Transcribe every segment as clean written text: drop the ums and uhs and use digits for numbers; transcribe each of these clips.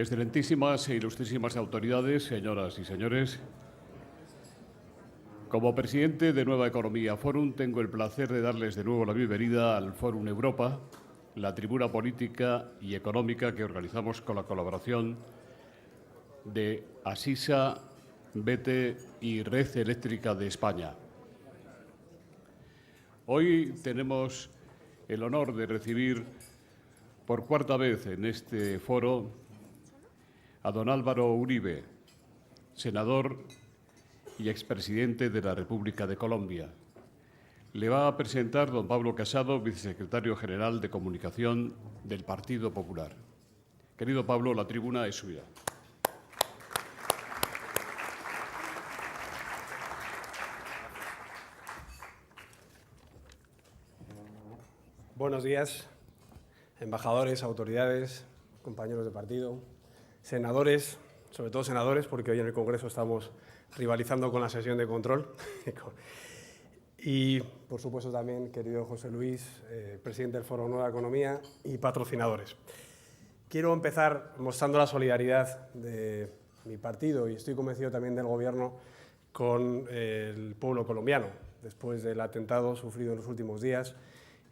Excelentísimas e ilustrísimas autoridades, señoras y señores, como presidente de Nueva Economía Forum, tengo el placer de darles de nuevo la bienvenida al Forum Europa, la tribuna política y económica que organizamos con la colaboración de Asisa, BT y Red Eléctrica de España. Hoy tenemos el honor de recibir por cuarta vez en este foro a don Álvaro Uribe, senador y expresidente de la República de Colombia. Le va a presentar don Pablo Casado, vicesecretario general de Comunicación del Partido Popular. Querido Pablo, la tribuna es suya. Buenos días, embajadores, autoridades, compañeros de partido, senadores, sobre todo senadores, porque hoy en el Congreso estamos rivalizando con la sesión de control. Y, por supuesto, también, querido José Luis, presidente del Foro Nueva Economía y patrocinadores. Quiero empezar mostrando la solidaridad de mi partido y estoy convencido también del Gobierno con el pueblo colombiano, después del atentado sufrido en los últimos días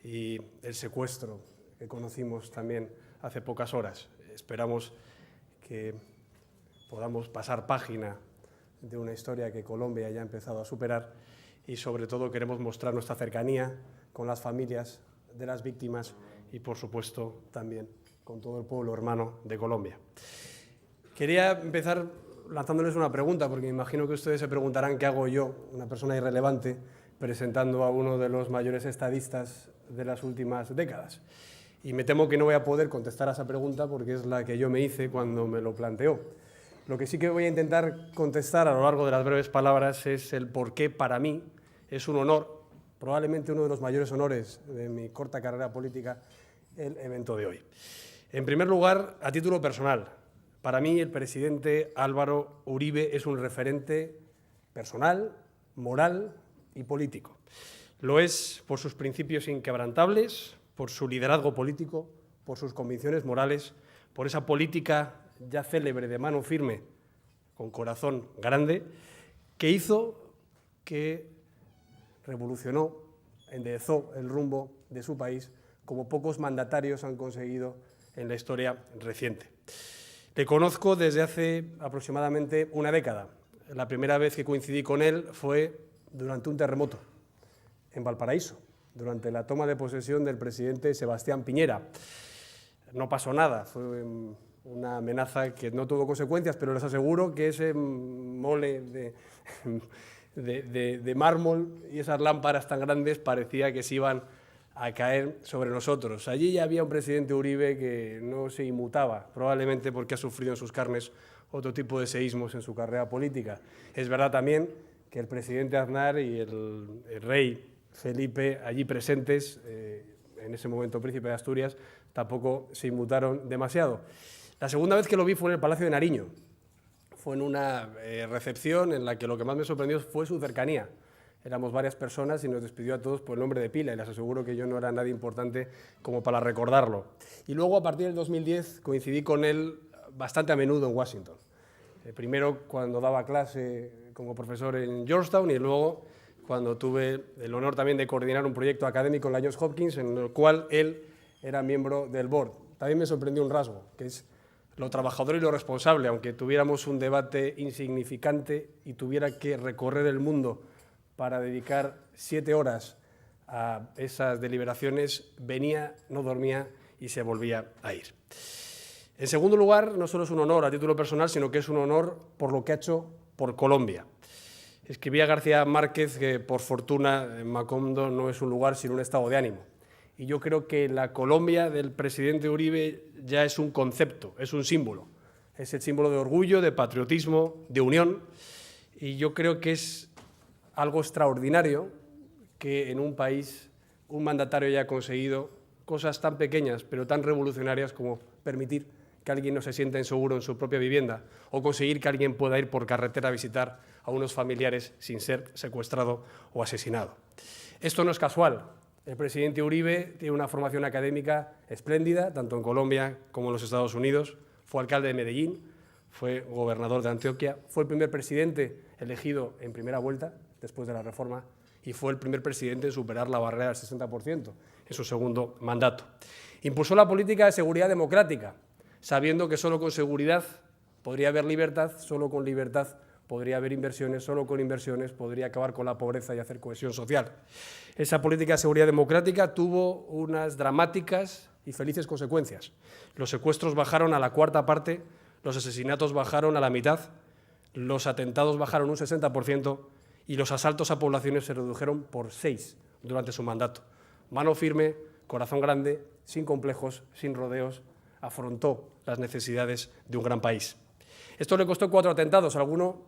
y el secuestro que conocimos también hace pocas horas. Esperamos que podamos pasar página de una historia que Colombia ya ha empezado a superar y, sobre todo, queremos mostrar nuestra cercanía con las familias de las víctimas y, por supuesto, también con todo el pueblo hermano de Colombia. Quería empezar lanzándoles una pregunta, porque me imagino que ustedes se preguntarán qué hago yo, una persona irrelevante, presentando a uno de los mayores estadistas de las últimas décadas. Y me temo que no voy a poder contestar a esa pregunta porque es la que yo me hice cuando me lo planteó. Lo que sí que voy a intentar contestar a lo largo de las breves palabras es el por qué para mí es un honor, probablemente uno de los mayores honores de mi corta carrera política, el evento de hoy. En primer lugar, a título personal, para mí el presidente Álvaro Uribe es un referente personal, moral y político. Lo es por sus principios inquebrantables, por su liderazgo político, por sus convicciones morales, por esa política ya célebre de mano firme, con corazón grande, que hizo que revolucionó, enderezó el rumbo de su país como pocos mandatarios han conseguido en la historia reciente. Le conozco desde hace aproximadamente una década. La primera vez que coincidí con él fue durante un terremoto en Valparaíso, durante la toma de posesión del presidente Sebastián Piñera. No pasó nada, fue una amenaza que no tuvo consecuencias, pero les aseguro que ese mole de mármol y esas lámparas tan grandes parecía que se iban a caer sobre nosotros. Allí ya había un presidente Uribe que no se inmutaba, probablemente porque ha sufrido en sus carnes otro tipo de seísmos en su carrera política. Es verdad también que el presidente Aznar y el rey Felipe, allí presentes, en ese momento príncipe de Asturias, tampoco se inmutaron demasiado. La segunda vez que lo vi fue en el Palacio de Nariño. Fue en una recepción en la que lo que más me sorprendió fue su cercanía. Éramos varias personas y nos despidió a todos por el nombre de pila y les aseguro que yo no era nadie importante como para recordarlo. Y luego, a partir del 2010, coincidí con él bastante a menudo en Washington. Primero cuando daba clase como profesor en Georgetown y luego cuando tuve el honor también de coordinar un proyecto académico en la Johns Hopkins en el cual él era miembro del board. También me sorprendió un rasgo, que es lo trabajador y lo responsable. Aunque tuviéramos un debate insignificante y tuviera que recorrer el mundo para dedicar 7 horas a esas deliberaciones, venía, no dormía y se volvía a ir. En segundo lugar, no solo es un honor a título personal, sino que es un honor por lo que ha hecho por Colombia. Escribía García Márquez que, por fortuna, Macondo no es un lugar sino un estado de ánimo. Y yo creo que la Colombia del presidente Uribe ya es un concepto, es un símbolo. Es el símbolo de orgullo, de patriotismo, de unión. Y yo creo que es algo extraordinario que en un país un mandatario haya conseguido cosas tan pequeñas pero tan revolucionarias como permitir que alguien no se sienta inseguro en su propia vivienda o conseguir que alguien pueda ir por carretera a visitar a unos familiares sin ser secuestrado o asesinado. Esto no es casual. El presidente Uribe tiene una formación académica espléndida, tanto en Colombia como en los Estados Unidos. Fue alcalde de Medellín, fue gobernador de Antioquia, fue el primer presidente elegido en primera vuelta después de la reforma y fue el primer presidente en superar la barrera del 60% en su segundo mandato. Impulsó la política de seguridad democrática, sabiendo que solo con seguridad podría haber libertad, solo con libertad podría haber inversiones, solo con inversiones podría acabar con la pobreza y hacer cohesión social. Esa política de seguridad democrática tuvo unas dramáticas y felices consecuencias. Los secuestros bajaron a la cuarta parte, los asesinatos bajaron a la mitad, los atentados bajaron un 60% y los asaltos a poblaciones se redujeron por 6 durante su mandato. Mano firme, corazón grande, sin complejos, sin rodeos, afrontó las necesidades de un gran país. Esto le costó 4 atentados, alguno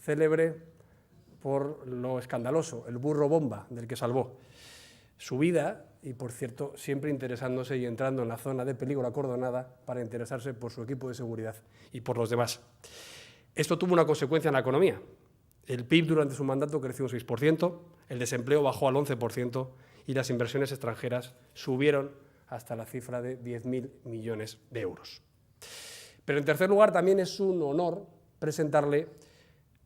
célebre por lo escandaloso, el burro bomba del que salvó su vida y, por cierto, siempre interesándose y entrando en la zona de peligro acordonada para interesarse por su equipo de seguridad y por los demás. Esto tuvo una consecuencia en la economía. El PIB durante su mandato creció un 6%, el desempleo bajó al 11% y las inversiones extranjeras subieron hasta la cifra de 10.000 millones de euros. Pero en tercer lugar, también es un honor presentarle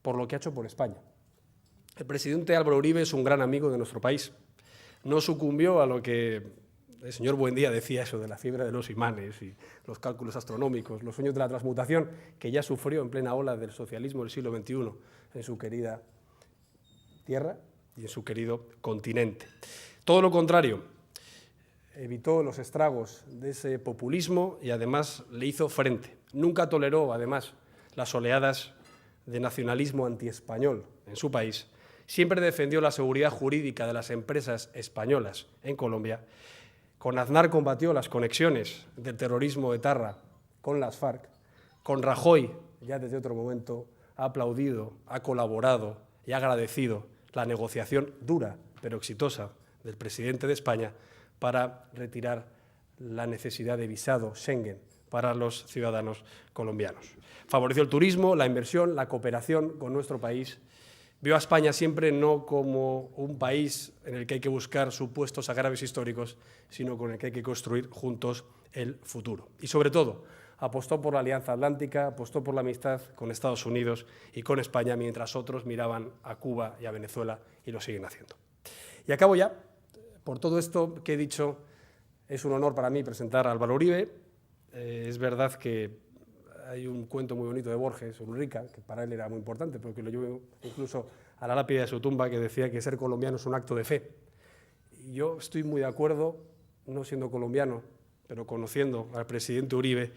por lo que ha hecho por España. El presidente Álvaro Uribe es un gran amigo de nuestro país. No sucumbió a lo que el señor Buendía decía, eso de la fiebre de los imanes y los cálculos astronómicos, los sueños de la transmutación que ya sufrió en plena ola del socialismo del siglo XXI en su querida tierra y en su querido continente. Todo lo contrario, evitó los estragos de ese populismo y además le hizo frente. Nunca toleró, además, las oleadas de nacionalismo antiespañol en su país. Siempre defendió la seguridad jurídica de las empresas españolas en Colombia. Con Aznar combatió las conexiones del terrorismo etarra con las FARC. Con Rajoy, ya desde otro momento, ha aplaudido, ha colaborado y ha agradecido la negociación dura pero exitosa del presidente de España para retirar la necesidad de visado Schengen para los ciudadanos colombianos. Favoreció el turismo, la inversión, la cooperación con nuestro país. Vio a España siempre no como un país en el que hay que buscar supuestos agravios históricos, sino con el que hay que construir juntos el futuro. Y sobre todo, apostó por la Alianza Atlántica, apostó por la amistad con Estados Unidos y con España, mientras otros miraban a Cuba y a Venezuela y lo siguen haciendo. Y acabo ya. Por todo esto que he dicho, es un honor para mí presentar a Álvaro Uribe. Es verdad que hay un cuento muy bonito de Borges, Ulrica, que para él era muy importante, porque lo llevo incluso a la lápida de su tumba, que decía que ser colombiano es un acto de fe. Y yo estoy muy de acuerdo, no siendo colombiano, pero conociendo al presidente Uribe,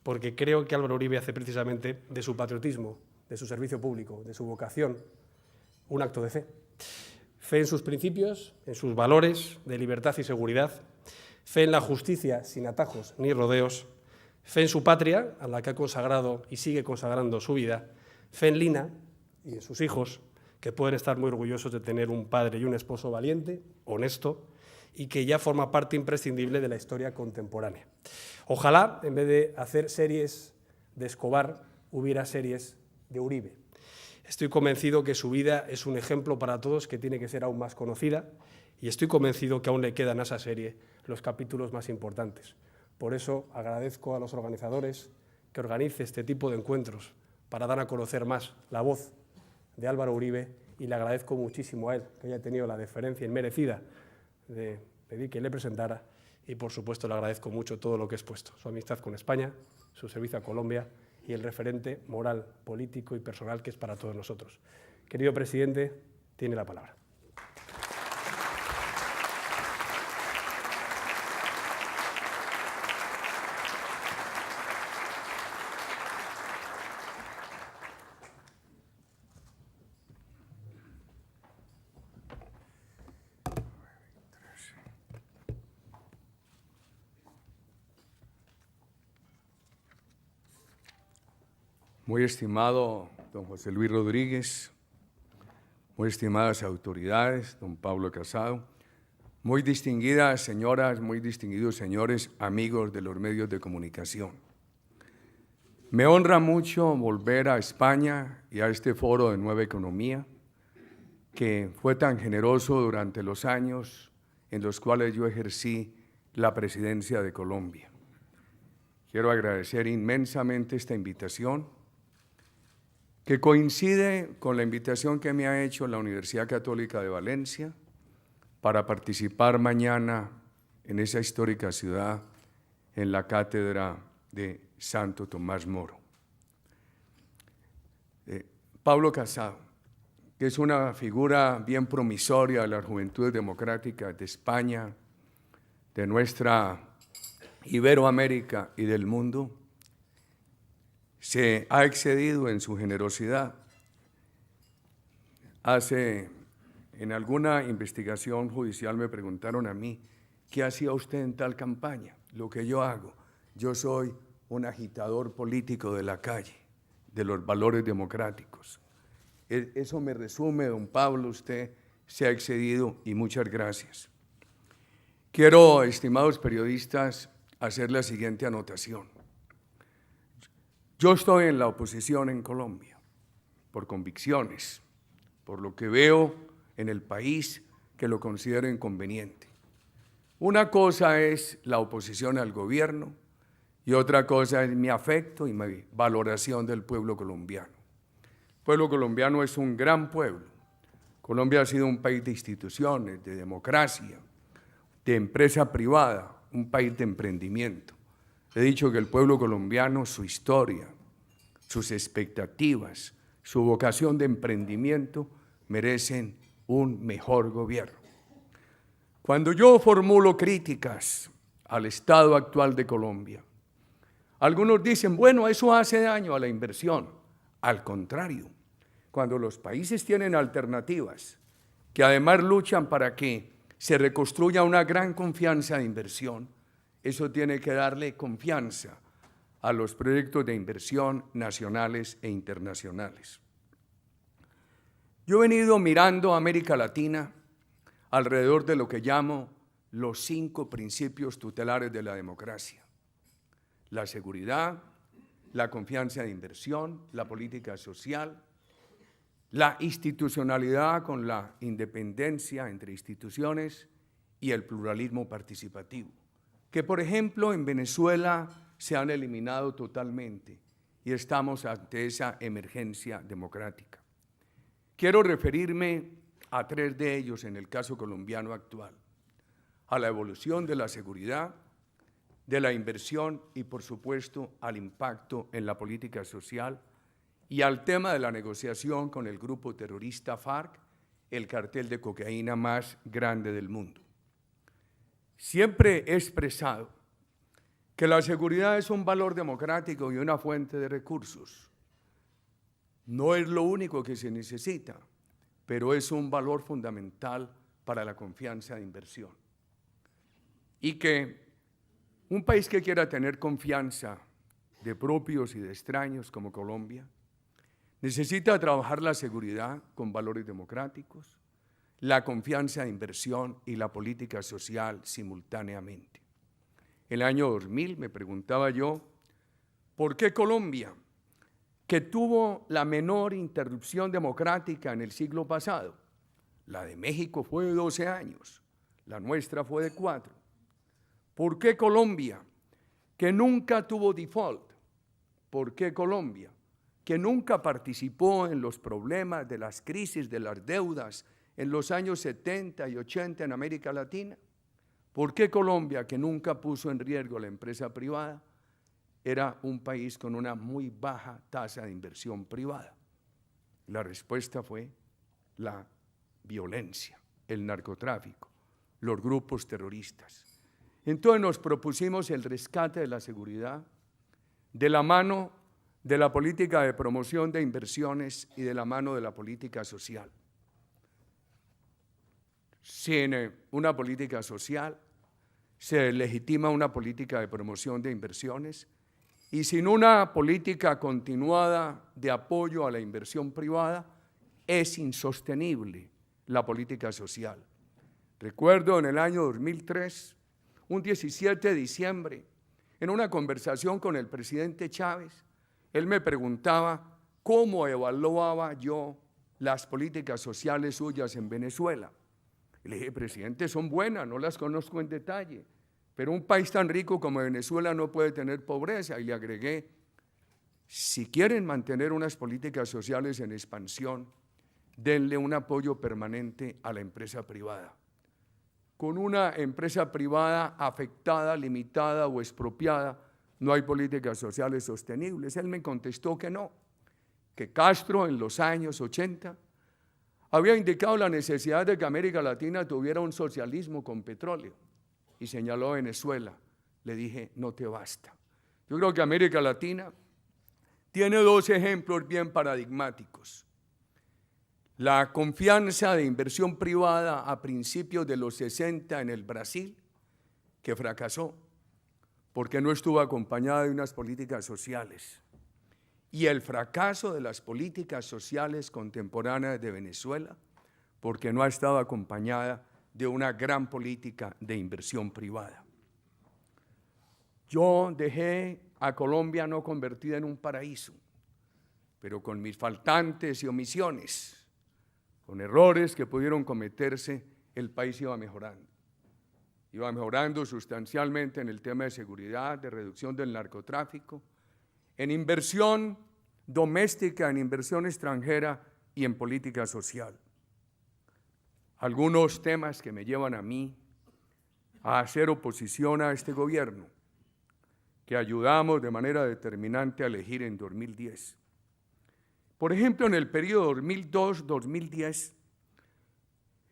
porque creo que Álvaro Uribe hace precisamente de su patriotismo, de su servicio público, de su vocación, un acto de fe. Fe en sus principios, en sus valores de libertad y seguridad, fe en la justicia sin atajos ni rodeos, fe en su patria, a la que ha consagrado y sigue consagrando su vida, fe en Lina y en sus hijos, que pueden estar muy orgullosos de tener un padre y un esposo valiente, honesto, y que ya forma parte imprescindible de la historia contemporánea. Ojalá, en vez de hacer series de Escobar, hubiera series de Uribe. Estoy convencido que su vida es un ejemplo para todos que tiene que ser aún más conocida y estoy convencido que aún le quedan a esa serie los capítulos más importantes. Por eso agradezco a los organizadores que organice este tipo de encuentros para dar a conocer más la voz de Álvaro Uribe y le agradezco muchísimo a él que haya tenido la deferencia inmerecida de pedir que le presentara y, por supuesto, le agradezco mucho todo lo que he expuesto, su amistad con España, su servicio a Colombia y el referente moral, político y personal que es para todos nosotros. Querido presidente, tiene la palabra. Muy estimado don José Luis Rodríguez, muy estimadas autoridades, don Pablo Casado, muy distinguidas señoras, muy distinguidos señores, amigos de los medios de comunicación. Me honra mucho volver a España y a este foro de Nueva Economía, que fue tan generoso durante los años en los cuales yo ejercí la presidencia de Colombia. quiero agradecer inmensamente esta invitación, que coincide con la invitación que me ha hecho la Universidad Católica de Valencia para participar mañana en esa histórica ciudad en la cátedra de Santo Tomás Moro. Pablo Casado, que es una figura bien promisoria de las juventudes democráticas de España, de nuestra Iberoamérica y del mundo, se ha excedido en su generosidad. En alguna investigación judicial me preguntaron a mí, ¿qué hacía usted en tal campaña? Lo que yo hago, yo soy un agitador político de la calle, de los valores democráticos. Eso me resume, don Pablo, usted se ha excedido y muchas gracias. Quiero, estimados periodistas, hacer la siguiente anotación. Yo estoy en la oposición en Colombia, por convicciones, por lo que veo en el país que lo considero inconveniente. Una cosa es la oposición al gobierno y otra cosa es mi afecto y mi valoración del pueblo colombiano. El pueblo colombiano es un gran pueblo. Colombia ha sido un país de instituciones, de democracia, de empresa privada, un país de emprendimiento. He dicho que el pueblo colombiano, su historia, sus expectativas, su vocación de emprendimiento merecen un mejor gobierno. Cuando yo formulo críticas al estado actual de Colombia, algunos dicen, bueno, eso hace daño a la inversión. Al contrario, cuando los países tienen alternativas que además luchan para que se reconstruya una gran confianza de inversión, eso tiene que darle confianza a los proyectos de inversión nacionales e internacionales. Yo he venido mirando a América Latina alrededor de lo que llamo los 5 principios tutelares de la democracia: la seguridad, la confianza de inversión, la política social, la institucionalidad con la independencia entre instituciones y el pluralismo participativo, que por ejemplo en Venezuela se han eliminado totalmente y estamos ante esa emergencia democrática. Quiero referirme a 3 de ellos en el caso colombiano actual: a la evolución de la seguridad, de la inversión y por supuesto al impacto en la política social y al tema de la negociación con el grupo terrorista FARC, el cartel de cocaína más grande del mundo. Siempre he expresado que la seguridad es un valor democrático y una fuente de recursos. No es lo único que se necesita, pero es un valor fundamental para la confianza de inversión. Y que un país que quiera tener confianza de propios y de extraños como Colombia, necesita trabajar la seguridad con valores democráticos, la confianza de inversión y la política social simultáneamente. El año 2000 me preguntaba yo, ¿por qué Colombia, que tuvo la menor interrupción democrática en el siglo pasado? La de México fue de 12 años, la nuestra fue de 4. ¿Por qué Colombia, que nunca tuvo default? ¿Por qué Colombia, que nunca participó en los problemas de las crisis, de las deudas en los años 70 y 80 en América Latina? ¿Por qué Colombia, que nunca puso en riesgo la empresa privada, era un país con una muy baja tasa de inversión privada? La respuesta fue la violencia, el narcotráfico, los grupos terroristas. Entonces nos propusimos el rescate de la seguridad de la mano de la política de promoción de inversiones y de la mano de la política social. Sin una política social se legitima una política de promoción de inversiones y sin una política continuada de apoyo a la inversión privada es insostenible la política social. Recuerdo en el año 2003, un 17 de diciembre, en una conversación con el presidente Chávez, él me preguntaba cómo evaluaba yo las políticas sociales suyas en Venezuela. Y le dije, presidente, son buenas, no las conozco en detalle, pero un país tan rico como Venezuela no puede tener pobreza. Y le agregué, si quieren mantener unas políticas sociales en expansión, denle un apoyo permanente a la empresa privada. Con una empresa privada afectada, limitada o expropiada, no hay políticas sociales sostenibles. Él me contestó que no, que Castro en los años 80 había indicado la necesidad de que América Latina tuviera un socialismo con petróleo y señaló a Venezuela. Le dije, no te basta. Yo creo que América Latina tiene dos ejemplos bien paradigmáticos. La confianza de inversión privada a principios de los 60 en el Brasil, que fracasó porque no estuvo acompañada de unas políticas sociales. Y el fracaso de las políticas sociales contemporáneas de Venezuela, porque no ha estado acompañada de una gran política de inversión privada. Yo dejé a Colombia no convertida en un paraíso, pero con mis faltantes y omisiones, con errores que pudieron cometerse, el país iba mejorando. Iba mejorando sustancialmente en el tema de seguridad, de reducción del narcotráfico, en inversión doméstica, en inversión extranjera y en política social. Algunos temas que me llevan a mí a hacer oposición a este gobierno, que ayudamos de manera determinante a elegir en 2010. Por ejemplo, en el periodo 2002-2010,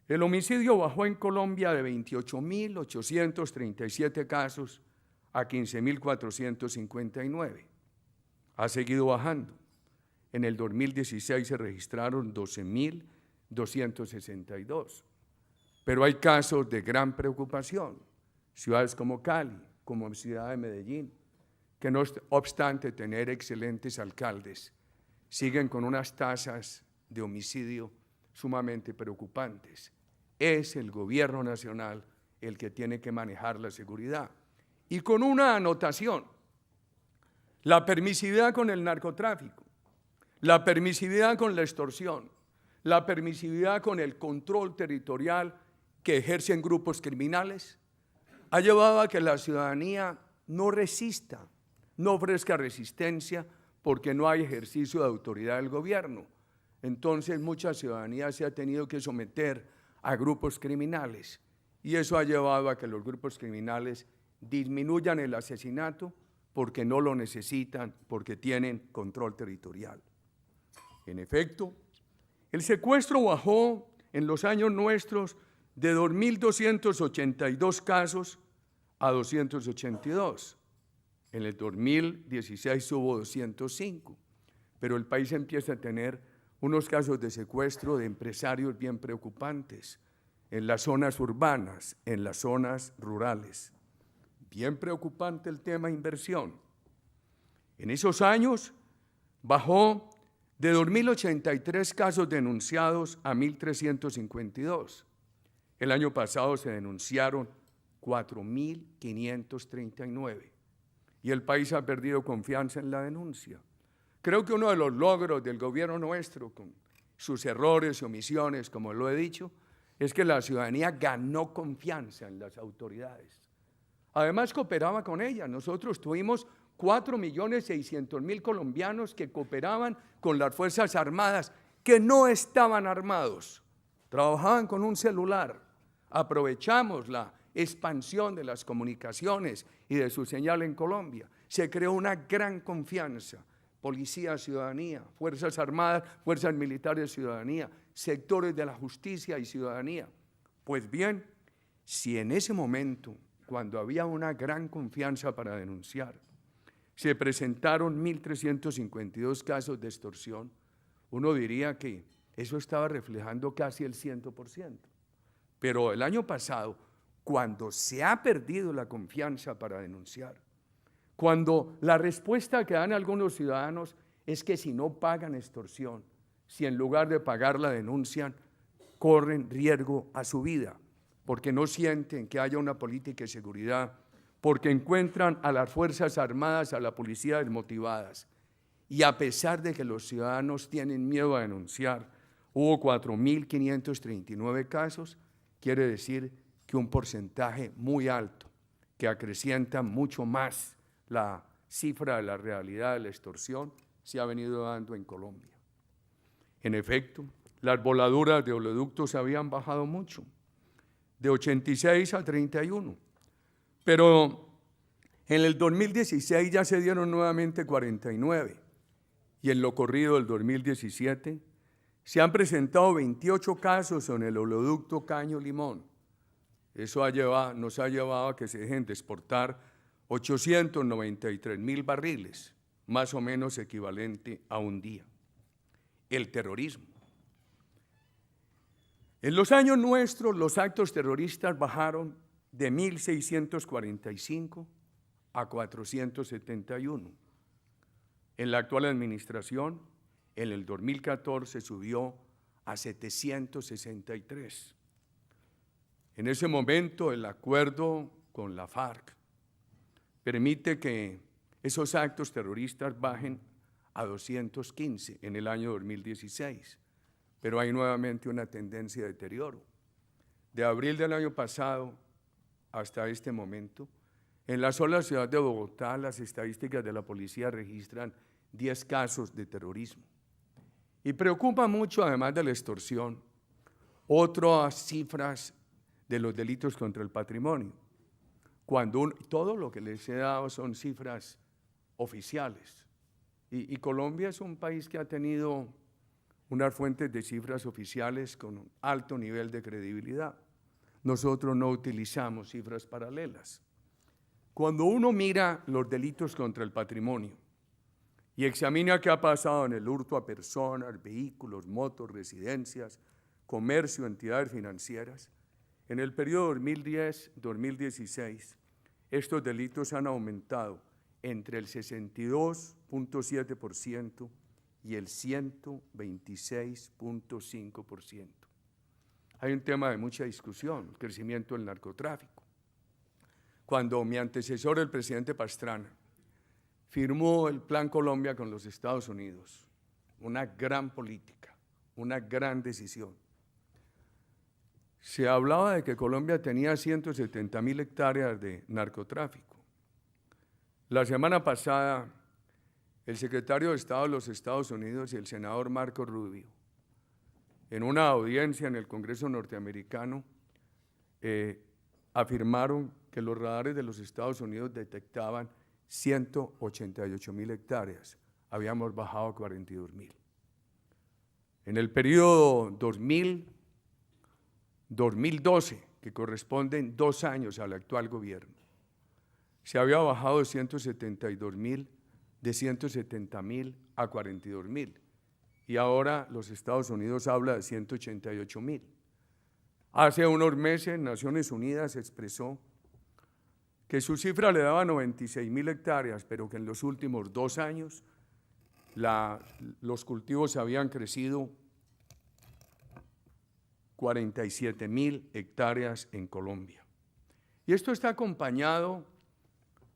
el homicidio bajó en Colombia de 28.837 casos a 15.459. Ha seguido bajando. En el 2016 se registraron 12.262. Pero hay casos de gran preocupación. Ciudades como Cali, como ciudad de Medellín, que no obstante tener excelentes alcaldes, siguen con unas tasas de homicidio sumamente preocupantes. Es el gobierno nacional el que tiene que manejar la seguridad. Y con una anotación, la permisividad con el narcotráfico, la permisividad con la extorsión, la permisividad con el control territorial que ejercen grupos criminales, ha llevado a que la ciudadanía no resista, no ofrezca resistencia, porque no hay ejercicio de autoridad del gobierno. Entonces mucha ciudadanía se ha tenido que someter a grupos criminales y eso ha llevado a que los grupos criminales disminuyan el asesinato porque no lo necesitan, porque tienen control territorial. En efecto, el secuestro bajó en los años nuestros de 2.282 casos a 282. En el 2016 hubo 205, pero el país empieza a tener unos casos de secuestro de empresarios bien preocupantes en las zonas urbanas, en las zonas rurales. Bien preocupante el tema inversión. En esos años bajó de 2.083 casos denunciados a 1.352. El año pasado se denunciaron 4.539 y el país ha perdido confianza en la denuncia. Creo que uno de los logros del gobierno nuestro, con sus errores y omisiones, como lo he dicho, es que la ciudadanía ganó confianza en las autoridades. Además, cooperaba con ellas. Nosotros tuvimos 4.600.000 colombianos que cooperaban con las Fuerzas Armadas, que no estaban armados, trabajaban con un celular. Aprovechamos la expansión de las comunicaciones y de su señal en Colombia. Se creó una gran confianza. Policía, ciudadanía, Fuerzas Armadas, Fuerzas Militares, ciudadanía, sectores de la justicia y ciudadanía. Pues bien, si en ese momento, cuando había una gran confianza para denunciar, se presentaron 1.352 casos de extorsión, uno diría que eso estaba reflejando casi el 100%. Pero el año pasado, cuando se ha perdido la confianza para denunciar, cuando la respuesta que dan algunos ciudadanos es que si no pagan extorsión, si en lugar de pagar la denuncian, corren riesgo a su vida, porque no sienten que haya una política de seguridad, porque encuentran a las Fuerzas Armadas, a la policía desmotivadas. Y a pesar de que los ciudadanos tienen miedo a denunciar, hubo 4.539 casos, quiere decir que un porcentaje muy alto, que acrecienta mucho más la cifra de la realidad de la extorsión, se ha venido dando en Colombia. En efecto, las voladuras de oleoductos habían bajado mucho, de 86 a 31, pero en el 2016 ya se dieron nuevamente 49 y en lo corrido del 2017 se han presentado 28 casos en el oleoducto Caño-Limón. Eso nos ha llevado a que se dejen de exportar 893.000 barriles, más o menos equivalente a un día. El terrorismo. En los años nuestros, los actos terroristas bajaron de 1.645 a 471. En la actual administración, en el 2014 subió a 763. En ese momento, el acuerdo con la FARC permite que esos actos terroristas bajen a 215 en el año 2016, pero hay nuevamente una tendencia de deterioro. De abril del año pasado hasta este momento, en la sola ciudad de Bogotá, las estadísticas de la policía registran 10 casos de terrorismo. Y preocupa mucho, además de la extorsión, otras cifras de los delitos contra el patrimonio. Todo lo que les he dado son cifras oficiales. Y Colombia es un país que ha tenido unas fuentes de cifras oficiales con un alto nivel de credibilidad. Nosotros no utilizamos cifras paralelas. Cuando uno mira los delitos contra el patrimonio y examina qué ha pasado en el hurto a personas, vehículos, motos, residencias, comercio, entidades financieras, en el periodo 2010-2016, estos delitos han aumentado entre el 62.7% y el 126.5%. Hay un tema de mucha discusión, el crecimiento del narcotráfico. Cuando mi antecesor, el presidente Pastrana, firmó el Plan Colombia con los Estados Unidos, una gran política, una gran decisión. Se hablaba de que Colombia tenía 170.000 hectáreas de narcotráfico. La semana pasada, el secretario de Estado de los Estados Unidos y el senador Marco Rubio, en una audiencia en el Congreso norteamericano, afirmaron que los radares de los Estados Unidos detectaban 188.000 hectáreas. Habíamos bajado a 42.000. En el periodo 2000-2012, que corresponden 2 años al actual gobierno, se había bajado de 172.000, de 170.000 a 42.000. Y ahora los Estados Unidos habla de 188.000. Hace unos meses Naciones Unidas expresó que su cifra le daba 96.000 hectáreas, pero que en los últimos 2 años los cultivos habían crecido 47.000 hectáreas en Colombia. Y esto está acompañado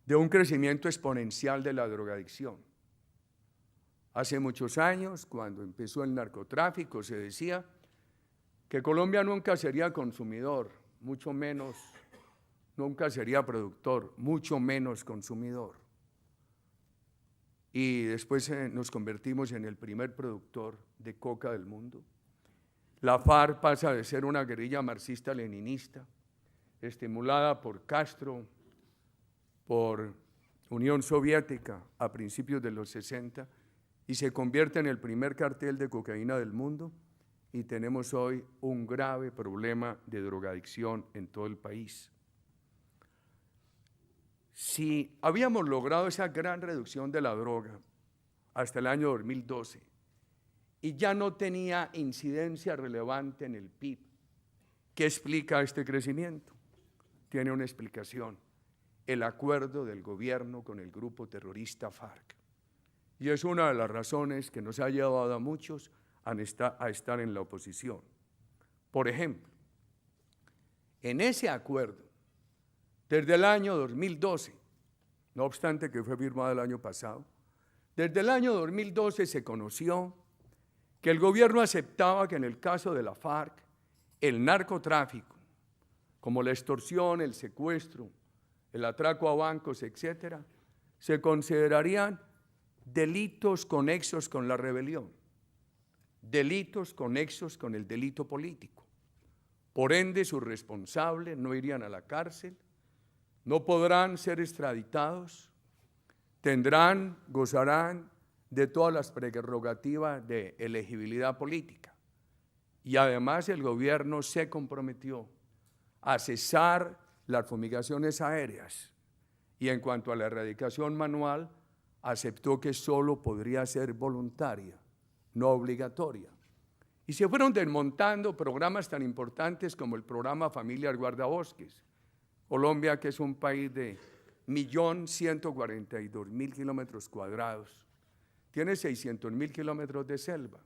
de un crecimiento exponencial de la drogadicción. Hace muchos años, cuando empezó el narcotráfico, se decía que Colombia nunca sería consumidor, mucho menos, nunca sería productor, mucho menos consumidor. Y después nos convertimos en el primer productor de coca del mundo. La FARC pasa de ser una guerrilla marxista-leninista, estimulada por Castro, por Unión Soviética a principios de los 60, y se convierte en el primer cartel de cocaína del mundo, y tenemos hoy un grave problema de drogadicción en todo el país. Si habíamos logrado esa gran reducción de la droga hasta el año 2012 y ya no tenía incidencia relevante en el PIB, ¿qué explica este crecimiento? Tiene una explicación: el acuerdo del gobierno con el grupo terrorista FARC. Y es una de las razones que nos ha llevado a muchos a estar en la oposición. Por ejemplo, en ese acuerdo, desde el año 2012, no obstante que fue firmado el año pasado, desde el año 2012 se conoció que el gobierno aceptaba que en el caso de la FARC, el narcotráfico, como la extorsión, el secuestro, el atraco a bancos, etcétera, se considerarían delitos conexos con la rebelión, delitos conexos con el delito político. Por ende, sus responsables no irían a la cárcel, no podrán ser extraditados, gozarán de todas las prerrogativas de elegibilidad política. Y además el gobierno se comprometió a cesar las fumigaciones aéreas y en cuanto a la erradicación manual, aceptó que solo podría ser voluntaria, no obligatoria. Y se fueron desmontando programas tan importantes como el programa Familias Guardabosques. Colombia, que es un país de 1.142.000 kilómetros cuadrados, tiene 600.000 kilómetros de selva.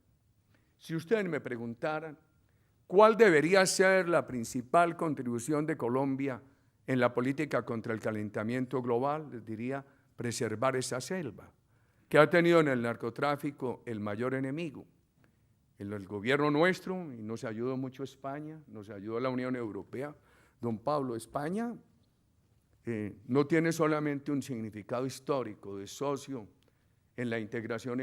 Si ustedes me preguntaran cuál debería ser la principal contribución de Colombia en la política contra el calentamiento global, les diría preservar esa selva, que ha tenido en el narcotráfico el mayor enemigo. El gobierno nuestro, y nos ayudó mucho España, nos ayudó la Unión Europea. Don Pablo, España no tiene solamente un significado histórico de socio en la integración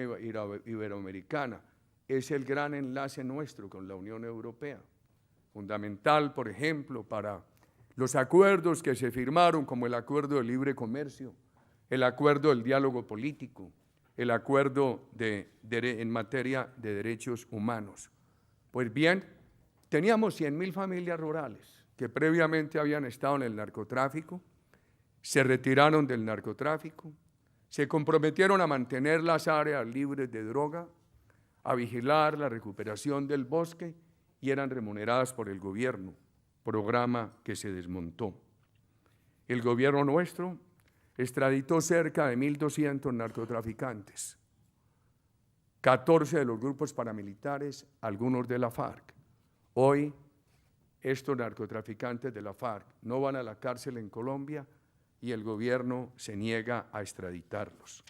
iberoamericana, es el gran enlace nuestro con la Unión Europea, fundamental, por ejemplo, para los acuerdos que se firmaron, como el Acuerdo de Libre Comercio, el Acuerdo del Diálogo Político, el Acuerdo en materia de derechos humanos. Pues bien, teníamos 100.000 familias rurales que previamente habían estado en el narcotráfico, se retiraron del narcotráfico, se comprometieron a mantener las áreas libres de droga, a vigilar la recuperación del bosque y eran remuneradas por el gobierno, programa que se desmontó. El gobierno nuestro extraditó cerca de 1.200 narcotraficantes, 14 de los grupos paramilitares, algunos de la FARC. Hoy, estos narcotraficantes de la FARC no van a la cárcel en Colombia y el gobierno se niega a extraditarlos.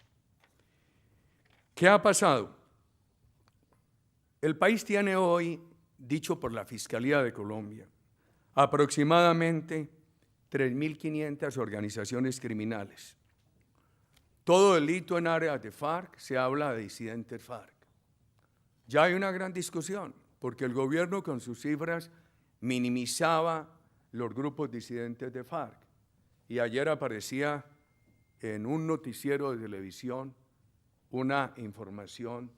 ¿Qué ha pasado? El país tiene hoy, dicho por la Fiscalía de Colombia, aproximadamente 3.500 organizaciones criminales. Todo delito en áreas de FARC se habla de disidentes FARC. Ya hay una gran discusión, porque el gobierno con sus cifras minimizaba los grupos disidentes de FARC. Y ayer aparecía en un noticiero de televisión una información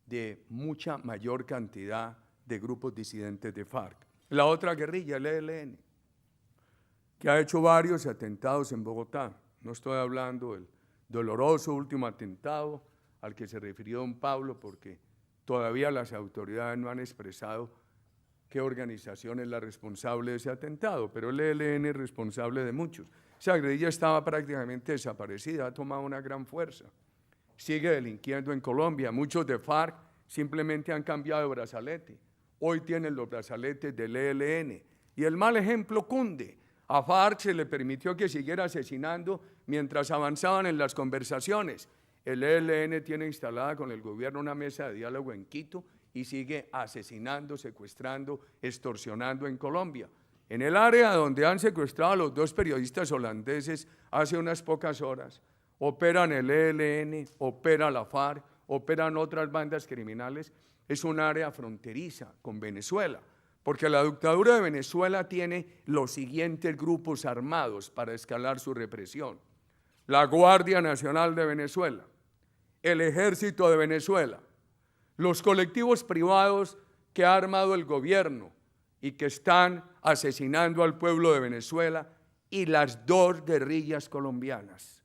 de mucha mayor cantidad de grupos disidentes de FARC. La otra guerrilla, el ELN, que ha hecho varios atentados en Bogotá. No estoy hablando del doloroso último atentado al que se refirió don Pablo, porque todavía las autoridades no han expresado qué organización es la responsable de ese atentado, pero el ELN es responsable de muchos. Esa guerrilla estaba prácticamente desaparecida, ha tomado una gran fuerza. Sigue delinquiendo en Colombia. Muchos de FARC simplemente han cambiado de brazalete. Hoy tienen los brazaletes del ELN. Y el mal ejemplo cunde. A FARC se le permitió que siguiera asesinando mientras avanzaban en las conversaciones. El ELN tiene instalada con el gobierno una mesa de diálogo en Quito y sigue asesinando, secuestrando, extorsionando en Colombia. En el área donde han secuestrado a los 2 periodistas holandeses hace unas pocas horas, operan el ELN, opera la FARC, operan otras bandas criminales, es un área fronteriza con Venezuela, porque la dictadura de Venezuela tiene los siguientes grupos armados para escalar su represión: la Guardia Nacional de Venezuela, el Ejército de Venezuela, los colectivos privados que ha armado el gobierno y que están asesinando al pueblo de Venezuela, y las 2 guerrillas colombianas,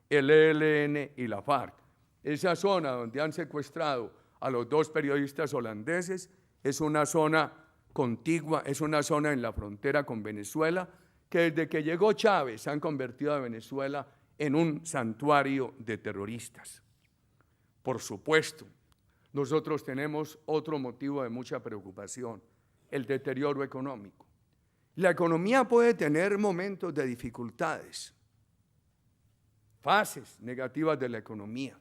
el ELN y la FARC. Esa zona donde han secuestrado a los 2 periodistas holandeses es una zona contigua, es una zona en la frontera con Venezuela, que desde que llegó Chávez han convertido a Venezuela en un santuario de terroristas. Por supuesto, nosotros tenemos otro motivo de mucha preocupación: el deterioro económico. La economía puede tener momentos de dificultades, fases negativas de la economía.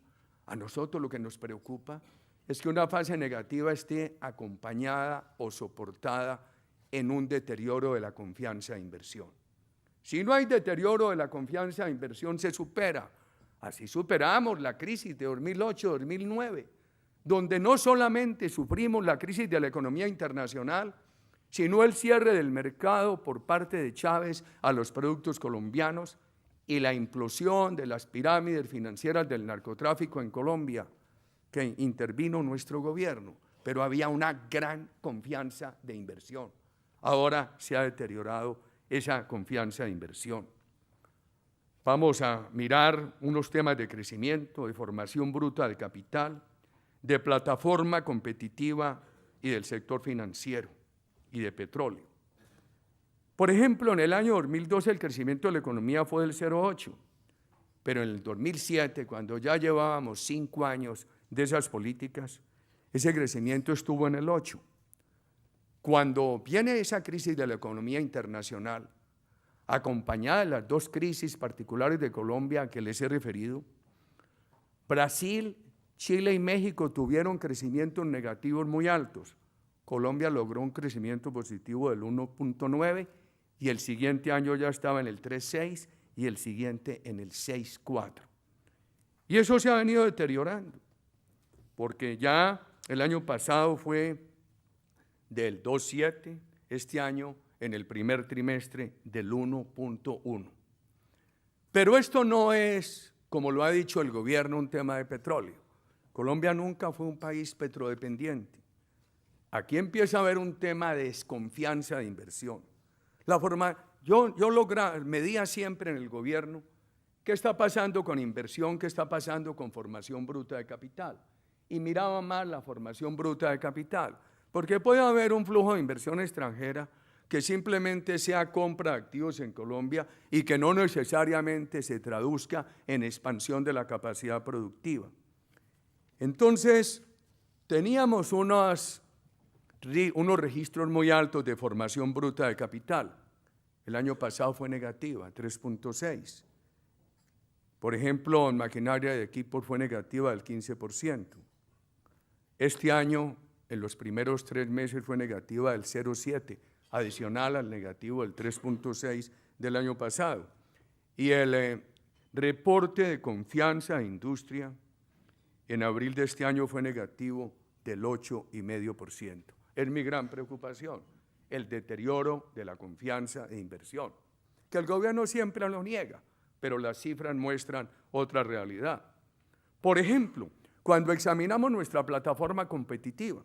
A nosotros lo que nos preocupa es que una fase negativa esté acompañada o soportada en un deterioro de la confianza e inversión. Si no hay deterioro de la confianza de inversión, se supera. Así superamos la crisis de 2008-2009, donde no solamente sufrimos la crisis de la economía internacional, sino el cierre del mercado por parte de Chávez a los productos colombianos y la implosión de las pirámides financieras del narcotráfico en Colombia, que intervino nuestro gobierno, pero había una gran confianza de inversión. Ahora se ha deteriorado esa confianza de inversión. Vamos a mirar unos temas de crecimiento, de formación bruta de capital, de plataforma competitiva y del sector financiero y de petróleo. Por ejemplo, en el año 2012 el crecimiento de la economía fue del 0,8, pero en el 2007, cuando ya llevábamos 5 años de esas políticas, ese crecimiento estuvo en el 8. Cuando viene esa crisis de la economía internacional, acompañada de las 2 crisis particulares de Colombia a que les he referido, Brasil, Chile y México tuvieron crecimientos negativos muy altos. Colombia logró un crecimiento positivo del 1.9 y el siguiente año ya estaba en el 3.6 y el siguiente en el 6.4. Y eso se ha venido deteriorando, porque ya el año pasado fue del 2.7, este año en el primer trimestre del 1.1. Pero esto no es, como lo ha dicho el gobierno, un tema de petróleo. Colombia nunca fue un país petrodependiente. Aquí empieza a haber un tema de desconfianza de inversión. Yo medía siempre en el gobierno qué está pasando con inversión, qué está pasando con formación bruta de capital. Y miraba más la formación bruta de capital, porque puede haber un flujo de inversión extranjera que simplemente sea compra de activos en Colombia y que no necesariamente se traduzca en expansión de la capacidad productiva. Entonces, teníamos unos registros muy altos de formación bruta de capital. El año pasado fue negativa, 3.6. Por ejemplo, en maquinaria de equipos fue negativa del 15%. Este año, en los primeros 3 meses, fue negativa del 0.7%, adicional al negativo del 3.6 del año pasado. Y el reporte de confianza de industria en abril de este año fue negativo del 8,5%. Es mi gran preocupación, el deterioro de la confianza e inversión, que el gobierno siempre lo niega, pero las cifras muestran otra realidad. Por ejemplo, cuando examinamos nuestra plataforma competitiva,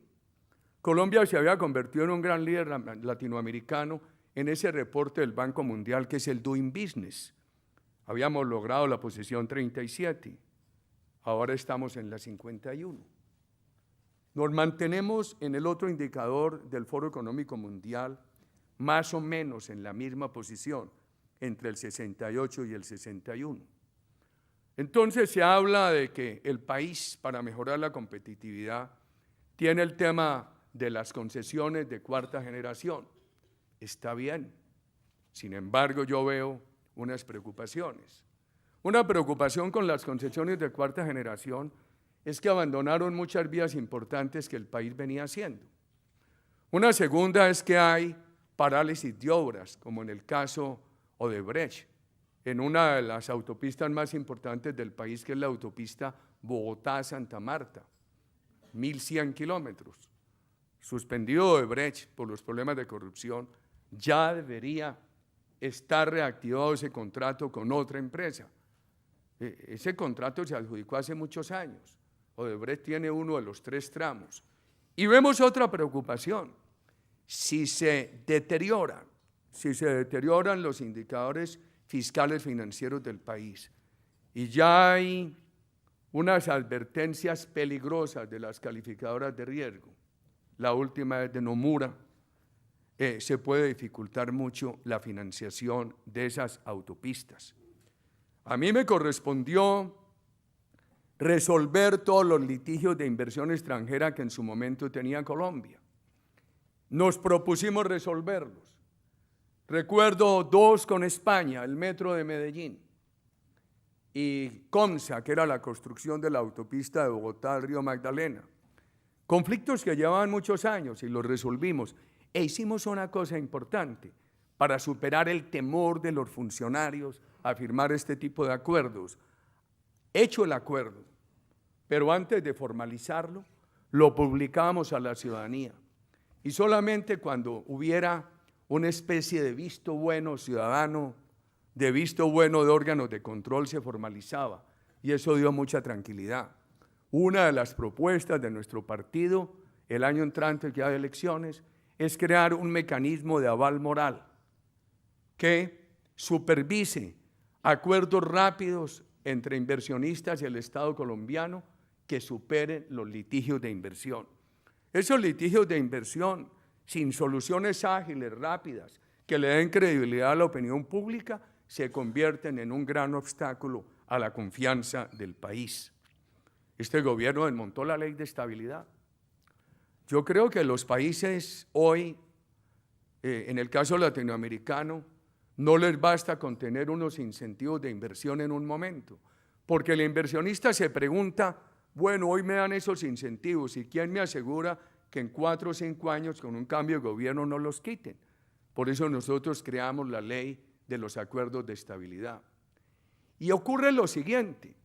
Colombia se había convertido en un gran líder latinoamericano en ese reporte del Banco Mundial que es el Doing Business. Habíamos logrado la posición 37, ahora estamos en la 51. Nos mantenemos en el otro indicador del Foro Económico Mundial más o menos en la misma posición, entre el 68 y el 61. Entonces se habla de que el país, para mejorar la competitividad, tiene el tema de las concesiones de 4ª generación. Está bien. Sin embargo, yo veo unas preocupaciones. Una preocupación con las concesiones de 4ª generación es que abandonaron muchas vías importantes que el país venía haciendo. Una segunda es que hay parálisis de obras, como en el caso Odebrecht, en una de las autopistas más importantes del país, que es la autopista Bogotá-Santa Marta, 1.100 kilómetros. Suspendido Odebrecht por los problemas de corrupción, ya debería estar reactivado ese contrato con otra empresa. Ese contrato se adjudicó hace muchos años. Odebrecht tiene uno de los 3 tramos. Y vemos otra preocupación. Si se deterioran los indicadores fiscales financieros del país y ya hay unas advertencias peligrosas de las calificadoras de riesgo, la última es de Nomura, se puede dificultar mucho la financiación de esas autopistas. A mí me correspondió resolver todos los litigios de inversión extranjera que en su momento tenía Colombia. Nos propusimos resolverlos. Recuerdo 2 con España, el metro de Medellín, y COMSA, que era la construcción de la autopista de Bogotá al río Magdalena. Conflictos que llevaban muchos años y los resolvimos. E hicimos una cosa importante, para superar el temor de los funcionarios a firmar este tipo de acuerdos. Hecho el acuerdo, pero antes de formalizarlo, lo publicamos a la ciudadanía. Y solamente cuando hubiera una especie de visto bueno ciudadano, de visto bueno de órganos de control, se formalizaba. Y eso dio mucha tranquilidad. Una de las propuestas de nuestro partido, el año entrante que hay elecciones, es crear un mecanismo de aval moral que supervise acuerdos rápidos entre inversionistas y el Estado colombiano que superen los litigios de inversión. Esos litigios de inversión, sin soluciones ágiles, rápidas, que le den credibilidad a la opinión pública, se convierten en un gran obstáculo a la confianza del país. Este gobierno desmontó la ley de estabilidad. Yo creo que los países hoy, en el caso latinoamericano, no les basta con tener unos incentivos de inversión en un momento, porque el inversionista se pregunta, bueno, hoy me dan esos incentivos, ¿y quién me asegura que en 4 o 5 años con un cambio de gobierno no los quiten? Por eso nosotros creamos la ley de los acuerdos de estabilidad. Y ocurre lo siguiente,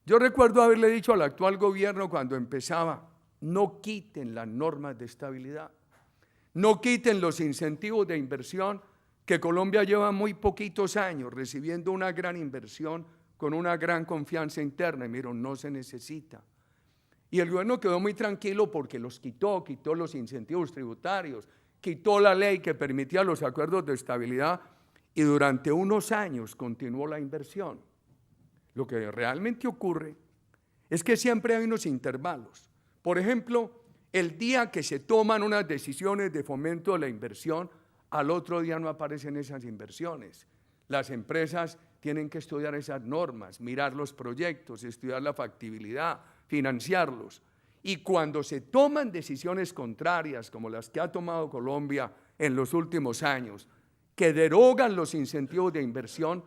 yo recuerdo haberle dicho al actual gobierno cuando empezaba, no quiten las normas de estabilidad, no quiten los incentivos de inversión, que Colombia lleva muy poquitos años recibiendo una gran inversión con una gran confianza interna, y miren, no se necesita. Y el gobierno quedó muy tranquilo porque los quitó los incentivos tributarios, quitó la ley que permitía los acuerdos de estabilidad y durante unos años continuó la inversión. Lo que realmente ocurre es que siempre hay unos intervalos. Por ejemplo, el día que se toman unas decisiones de fomento de la inversión, al otro día no aparecen esas inversiones. Las empresas tienen que estudiar esas normas, mirar los proyectos, estudiar la factibilidad, financiarlos. Y cuando se toman decisiones contrarias, como las que ha tomado Colombia en los últimos años, que derogan los incentivos de inversión,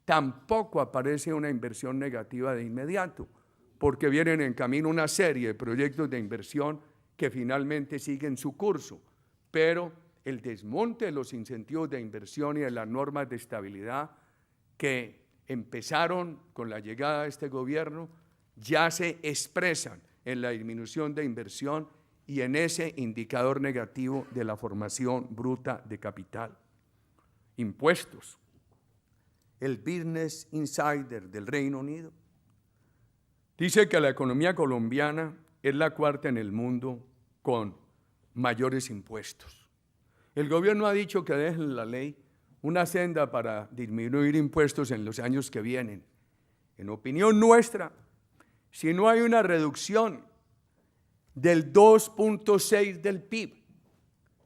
tampoco aparece una inversión negativa de inmediato, porque vienen en camino una serie de proyectos de inversión que finalmente siguen su curso, pero el desmonte de los incentivos de inversión y de las normas de estabilidad que empezaron con la llegada de este gobierno ya se expresan en la disminución de inversión y en ese indicador negativo de la formación bruta de capital. Impuestos. El Business Insider del Reino Unido dice que la economía colombiana es la 4ª en el mundo con mayores impuestos. El gobierno ha dicho que dejen la ley una senda para disminuir impuestos en los años que vienen. En opinión nuestra, si no hay una reducción del 2.6 del PIB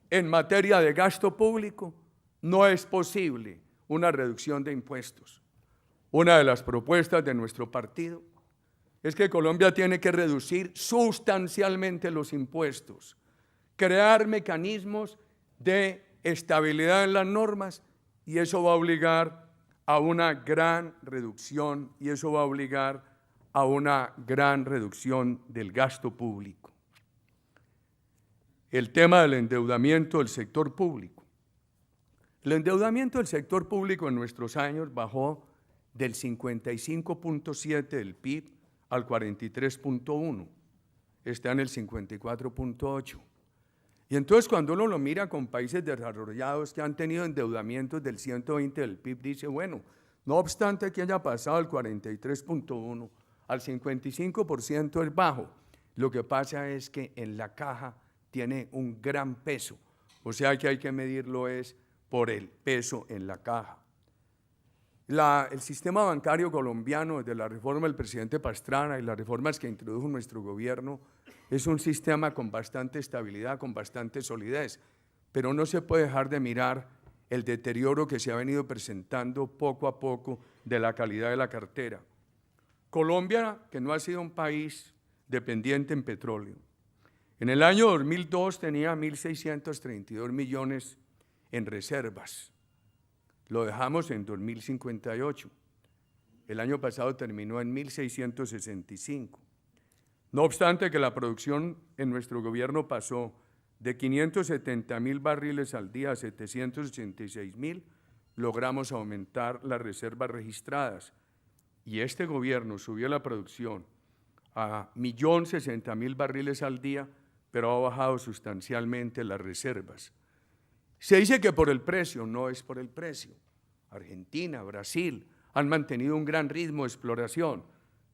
en materia de gasto público, no es posible una reducción de impuestos. Una de las propuestas de nuestro partido es que Colombia tiene que reducir sustancialmente los impuestos, crear mecanismos de estabilidad en las normas, y eso va a obligar a una gran reducción del gasto público. El tema del endeudamiento del sector público. El endeudamiento del sector público en nuestros años bajó del 55.7 del PIB al 43.1, está en el 54.8. Y entonces cuando uno lo mira con países desarrollados que han tenido endeudamientos del 120 del PIB, dice, bueno, no obstante que haya pasado del 43.1 al 55% es bajo, lo que pasa es que en la caja tiene un gran peso, o sea que hay que medirlo es por el peso en la caja. El sistema bancario colombiano, desde la reforma del presidente Pastrana y las reformas que introdujo nuestro gobierno, es un sistema con bastante estabilidad, con bastante solidez, pero no se puede dejar de mirar el deterioro que se ha venido presentando poco a poco de la calidad de la cartera. Colombia, que no ha sido un país dependiente en petróleo, en el año 2002 tenía 1.632 millones en reservas. Lo dejamos en 2.058. El año pasado terminó en 1.665. No obstante que la producción en nuestro gobierno pasó De 570.000 barriles al día a 786.000, logramos aumentar las reservas registradas. Y este gobierno subió la producción a 1.060.000 barriles al día, pero ha bajado sustancialmente las reservas. Se dice que por el precio, no es por el precio. Argentina, Brasil han mantenido un gran ritmo de exploración.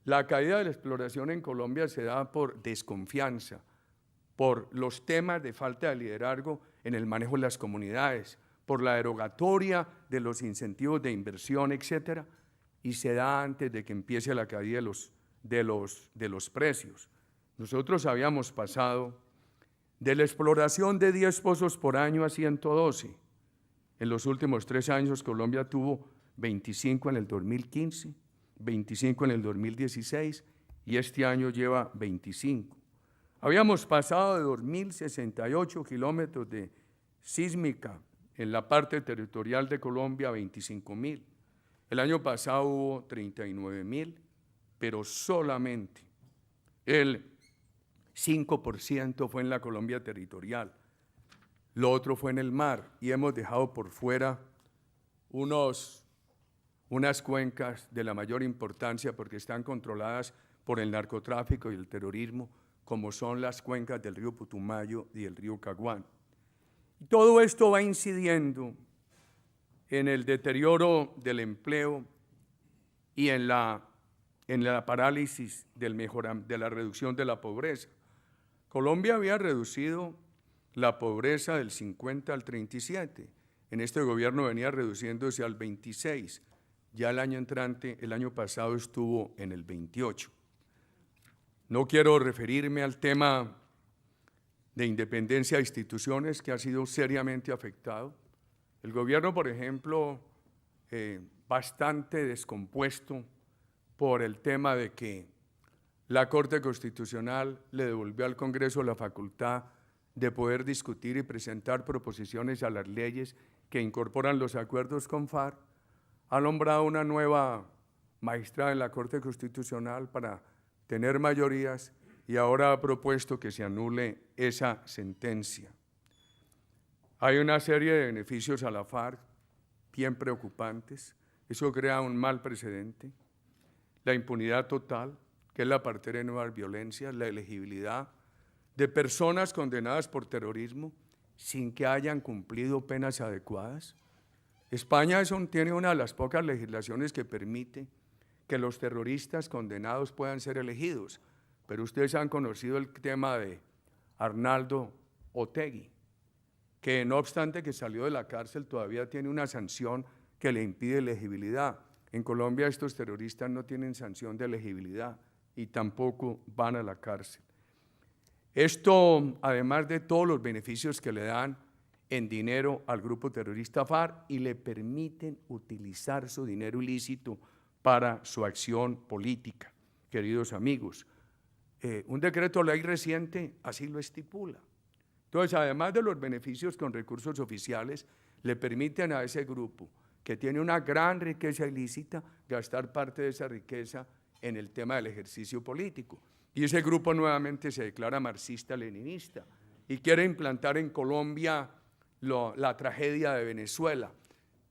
La caída de la exploración en Colombia se da por desconfianza, por los temas de falta de liderazgo en el manejo de las comunidades, por la derogatoria de los incentivos de inversión, etcétera, y se da antes de que empiece la caída de los precios. Nosotros habíamos pasado de la exploración de 10 pozos por año a 112. En los últimos 3 años Colombia tuvo 25 en el 2015, 25 en el 2016 y este año lleva 25. Habíamos pasado de 2.068 kilómetros de sísmica en la parte territorial de Colombia a 25.000. El año pasado hubo 39.000, pero solamente el 5% fue en la Colombia territorial. Lo otro fue en el mar y hemos dejado por fuera unas cuencas de la mayor importancia porque están controladas por el narcotráfico y el terrorismo, como son las cuencas del río Putumayo y el río Caguán. Y todo esto va incidiendo en el deterioro del empleo y en la parálisis de la reducción de la pobreza. Colombia había reducido la pobreza del 50 al 37. En este gobierno venía reduciéndose al 26. Ya el año entrante, el año pasado, estuvo en el 28. No quiero referirme al tema de independencia de instituciones que ha sido seriamente afectado. El gobierno, por ejemplo, bastante descompuesto por el tema de que la Corte Constitucional le devolvió al Congreso la facultad de poder discutir y presentar proposiciones a las leyes que incorporan los acuerdos con FARC. Ha nombrado una nueva magistrada en la Corte Constitucional para tener mayorías y ahora ha propuesto que se anule esa sentencia. Hay una serie de beneficios a la FARC bien preocupantes. Eso crea un mal precedente. La impunidad total, que es la partera de nuevas violencias, la elegibilidad de personas condenadas por terrorismo sin que hayan cumplido penas adecuadas. España tiene una de las pocas legislaciones que permite que los terroristas condenados puedan ser elegidos, pero ustedes han conocido el tema de Arnaldo Otegi, que no obstante que salió de la cárcel todavía tiene una sanción que le impide elegibilidad. En Colombia estos terroristas no tienen sanción de elegibilidad y tampoco van a la cárcel. Esto, además de todos los beneficios que le dan en dinero al grupo terrorista FARC y le permiten utilizar su dinero ilícito para su acción política. Queridos amigos, un decreto ley reciente así lo estipula. Entonces, además de los beneficios con recursos oficiales, le permiten a ese grupo que tiene una gran riqueza ilícita gastar parte de esa riqueza en el tema del ejercicio político. Y ese grupo nuevamente se declara marxista-leninista y quiere implantar en Colombia la tragedia de Venezuela.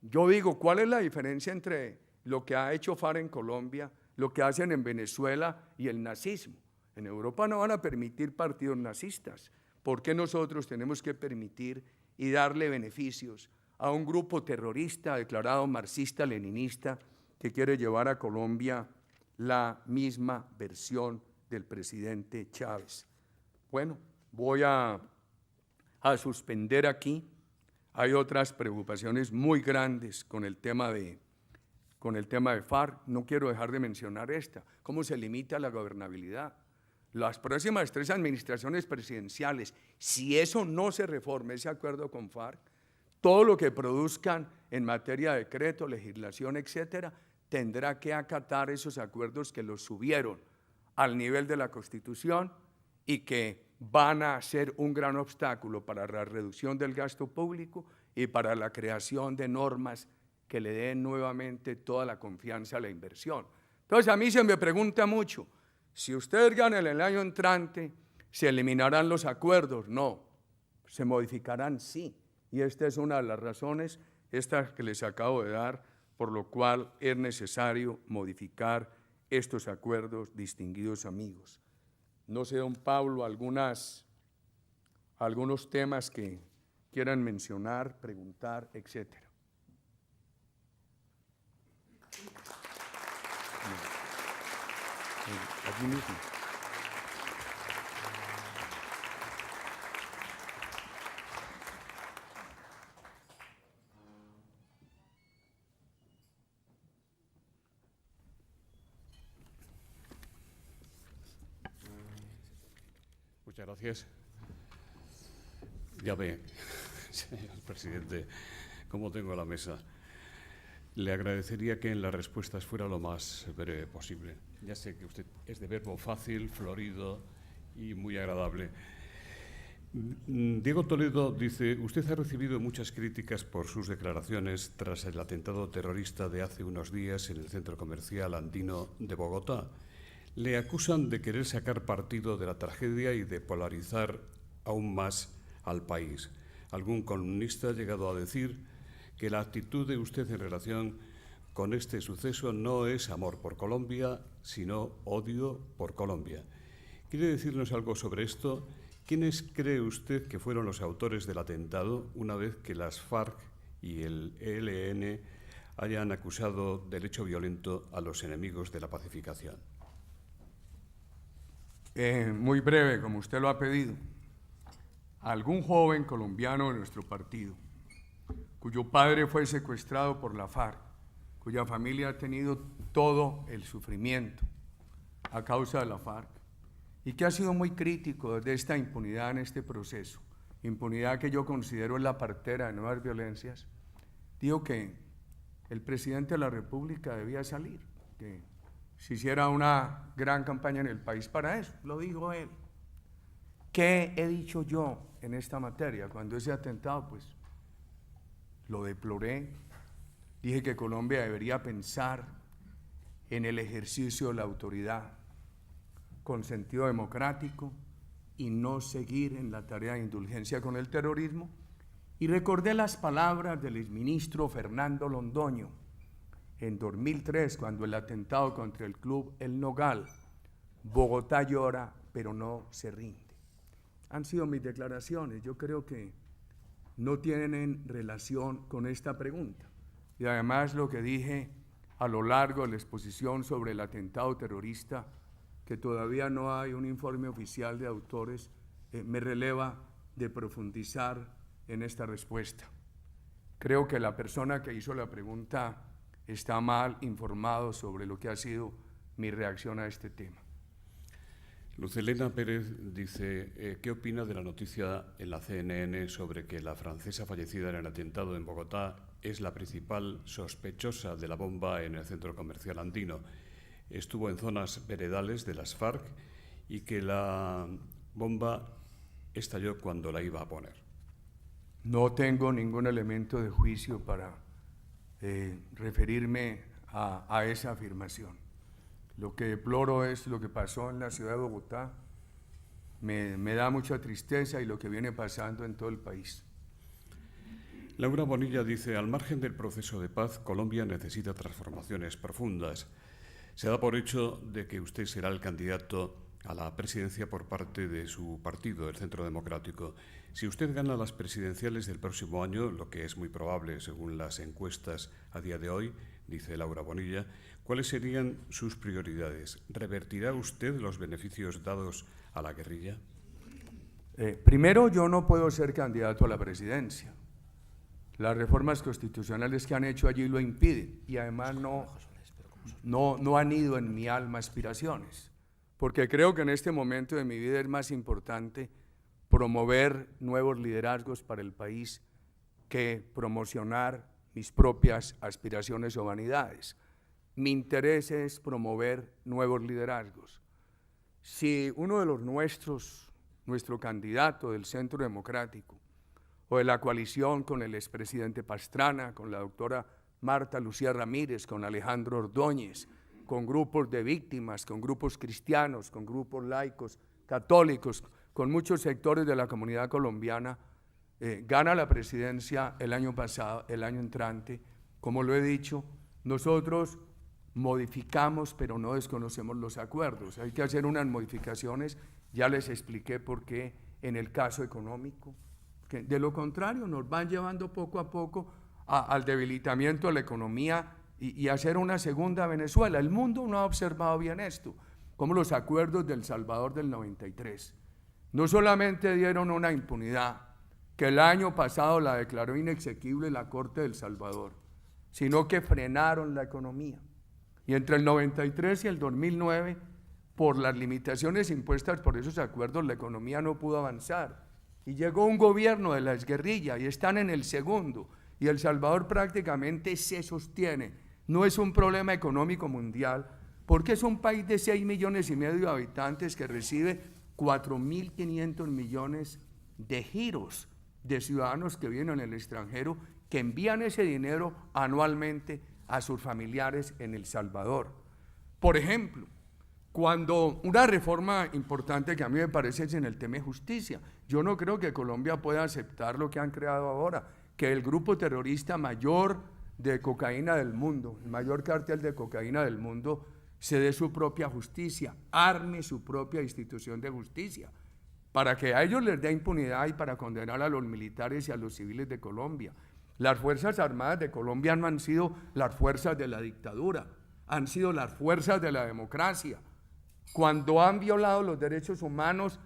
Yo digo, ¿cuál es la diferencia entre lo que ha hecho FARC en Colombia, lo que hacen en Venezuela y el nazismo? En Europa no van a permitir partidos nazistas. ¿Por qué nosotros tenemos que permitir y darle beneficios a un grupo terrorista declarado marxista-leninista que quiere llevar a Colombia la misma versión del presidente Chávez? Bueno, voy a suspender aquí. Hay otras preocupaciones muy grandes con el tema de FARC. No quiero dejar de mencionar esta. ¿Cómo se limita la gobernabilidad? Las próximas 3 administraciones presidenciales, si eso no se reforma, ese acuerdo con FARC, todo lo que produzcan en materia de decreto, legislación, etcétera, tendrá que acatar esos acuerdos que los subieron al nivel de la Constitución y que van a ser un gran obstáculo para la reducción del gasto público y para la creación de normas que le den nuevamente toda la confianza a la inversión. Entonces, a mí se me pregunta mucho, si ustedes ganan el año entrante, ¿se eliminarán los acuerdos? No, ¿Se modificarán? Sí. Y esta es una de las razones, esta que les acabo de dar, por lo cual es necesario modificar estos acuerdos, distinguidos amigos. No sé, don Pablo, algunos temas que quieran mencionar, preguntar, etcétera. Aquí mismo. Muchas gracias. Ya ve, señor presidente, cómo tengo la mesa. Le agradecería que en las respuestas fuera lo más breve posible. Ya sé que usted es de verbo fácil, florido y muy agradable. Diego Toledo dice, usted ha recibido muchas críticas por sus declaraciones tras el atentado terrorista de hace unos días en el centro comercial andino de Bogotá. Le acusan de querer sacar partido de la tragedia y de polarizar aún más al país. Algún columnista ha llegado a decir que la actitud de usted en relación con este suceso no es amor por Colombia, sino odio por Colombia. ¿Quiere decirnos algo sobre esto? ¿Quiénes cree usted que fueron los autores del atentado una vez que las FARC y el ELN hayan acusado del hecho violento a los enemigos de la pacificación? Muy breve, como usted lo ha pedido. Algún joven colombiano de nuestro partido, cuyo padre fue secuestrado por la FARC, cuya familia ha tenido todo el sufrimiento a causa de la FARC, y que ha sido muy crítico de esta impunidad en este proceso, impunidad que yo considero es la partera de nuevas violencias, dijo que el presidente de la República debía salir, que se hiciera una gran campaña en el país para eso, lo dijo él. ¿Qué he dicho yo en esta materia? Cuando ese atentado, pues, lo deploré, dije que Colombia debería pensar en el ejercicio de la autoridad con sentido democrático y no seguir en la tarea de indulgencia con el terrorismo, y recordé las palabras del exministro Fernando Londoño en 2003, cuando el atentado contra el club El Nogal, Bogotá llora, pero no se rinde. Han sido mis declaraciones, yo creo que no tienen relación con esta pregunta. Y además lo que dije a lo largo de la exposición sobre el atentado terrorista, que todavía no hay un informe oficial de autores, me releva de profundizar en esta respuesta. Creo que la persona que hizo la pregunta está mal informado sobre lo que ha sido mi reacción a este tema. Luz Helena Pérez dice, ¿qué opina de la noticia en la CNN sobre que la francesa fallecida en el atentado en Bogotá es la principal sospechosa de la bomba en el centro comercial andino? Estuvo en zonas veredales de las FARC y que la bomba estalló cuando la iba a poner. No tengo ningún elemento de juicio para referirme a esa afirmación. Lo que deploro es lo que pasó en la ciudad de Bogotá. Me da mucha tristeza y lo que viene pasando en todo el país. Laura Bonilla dice, al margen del proceso de paz, Colombia necesita transformaciones profundas. Se da por hecho de que usted será el candidato a la presidencia por parte de su partido, el Centro Democrático. Si usted gana las presidenciales del próximo año, lo que es muy probable según las encuestas a día de hoy, dice Laura Bonilla, ¿cuáles serían sus prioridades? ¿Revertirá usted los beneficios dados a la guerrilla? Primero, yo no puedo ser candidato a la presidencia. Las reformas constitucionales que han hecho allí lo impiden y además no han ido en mi alma aspiraciones, porque creo que en este momento de mi vida es más importante promover nuevos liderazgos para el país que promocionar mis propias aspiraciones o vanidades. Mi interés es promover nuevos liderazgos. Si uno de los nuestro candidato del Centro Democrático o de la coalición con el expresidente Pastrana, con la doctora Marta Lucía Ramírez, con Alejandro Ordóñez, con grupos de víctimas, con grupos cristianos, con grupos laicos, católicos, con muchos sectores de la comunidad colombiana, gana la presidencia el año pasado, el año entrante, como lo he dicho, nosotros modificamos, pero no desconocemos los acuerdos. Hay que hacer unas modificaciones, ya les expliqué por qué en el caso económico, que de lo contrario nos van llevando poco a poco al debilitamiento de la economía y hacer una segunda Venezuela. El mundo no ha observado bien esto, como los acuerdos de El Salvador del 93. No solamente dieron una impunidad, que el año pasado la declaró inexequible la Corte de El Salvador, sino que frenaron la economía. Y entre el 93 y el 2009, por las limitaciones impuestas por esos acuerdos, la economía no pudo avanzar. Y llegó un gobierno de la exguerrilla y están en el segundo. Y El Salvador prácticamente se sostiene. No es un problema económico mundial, porque es un país de 6,5 millones de habitantes que recibe 4.500 millones de giros de ciudadanos que viven en el extranjero, que envían ese dinero anualmente a sus familiares en El Salvador. Por ejemplo, cuando una reforma importante que a mí me parece es en el tema de justicia, yo no creo que Colombia pueda aceptar lo que han creado ahora, que el grupo terrorista mayor de cocaína del mundo, el mayor cártel de cocaína del mundo, se dé su propia justicia, arme su propia institución de justicia, para que a ellos les dé impunidad y para condenar a los militares y a los civiles de Colombia. Las Fuerzas Armadas de Colombia no han sido las fuerzas de la dictadura, han sido las fuerzas de la democracia. Cuando han violado los derechos humanos,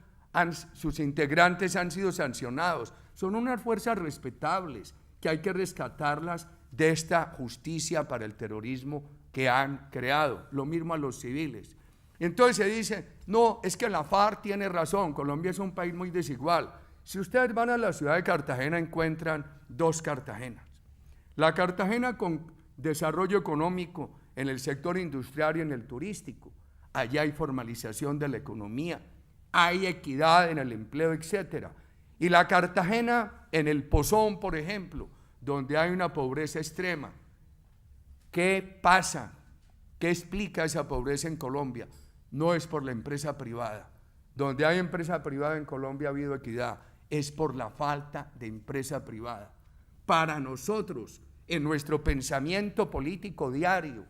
sus integrantes han sido sancionados. Son unas fuerzas respetables que hay que rescatarlas de esta justicia para el terrorismo que han creado. Lo mismo a los civiles. Entonces se dice, no, es que la FARC tiene razón, Colombia es un país muy desigual. Si ustedes van a la ciudad de Cartagena, encuentran dos Cartagenas. La Cartagena con desarrollo económico en el sector industrial y en el turístico. Allá hay formalización de la economía, hay equidad en el empleo, etc. Y la Cartagena en el Pozón, por ejemplo, donde hay una pobreza extrema. ¿Qué pasa? ¿Qué explica esa pobreza en Colombia? No es por la empresa privada. Donde hay empresa privada en Colombia ha habido equidad, es por la falta de empresa privada. Para nosotros, en nuestro pensamiento político diario,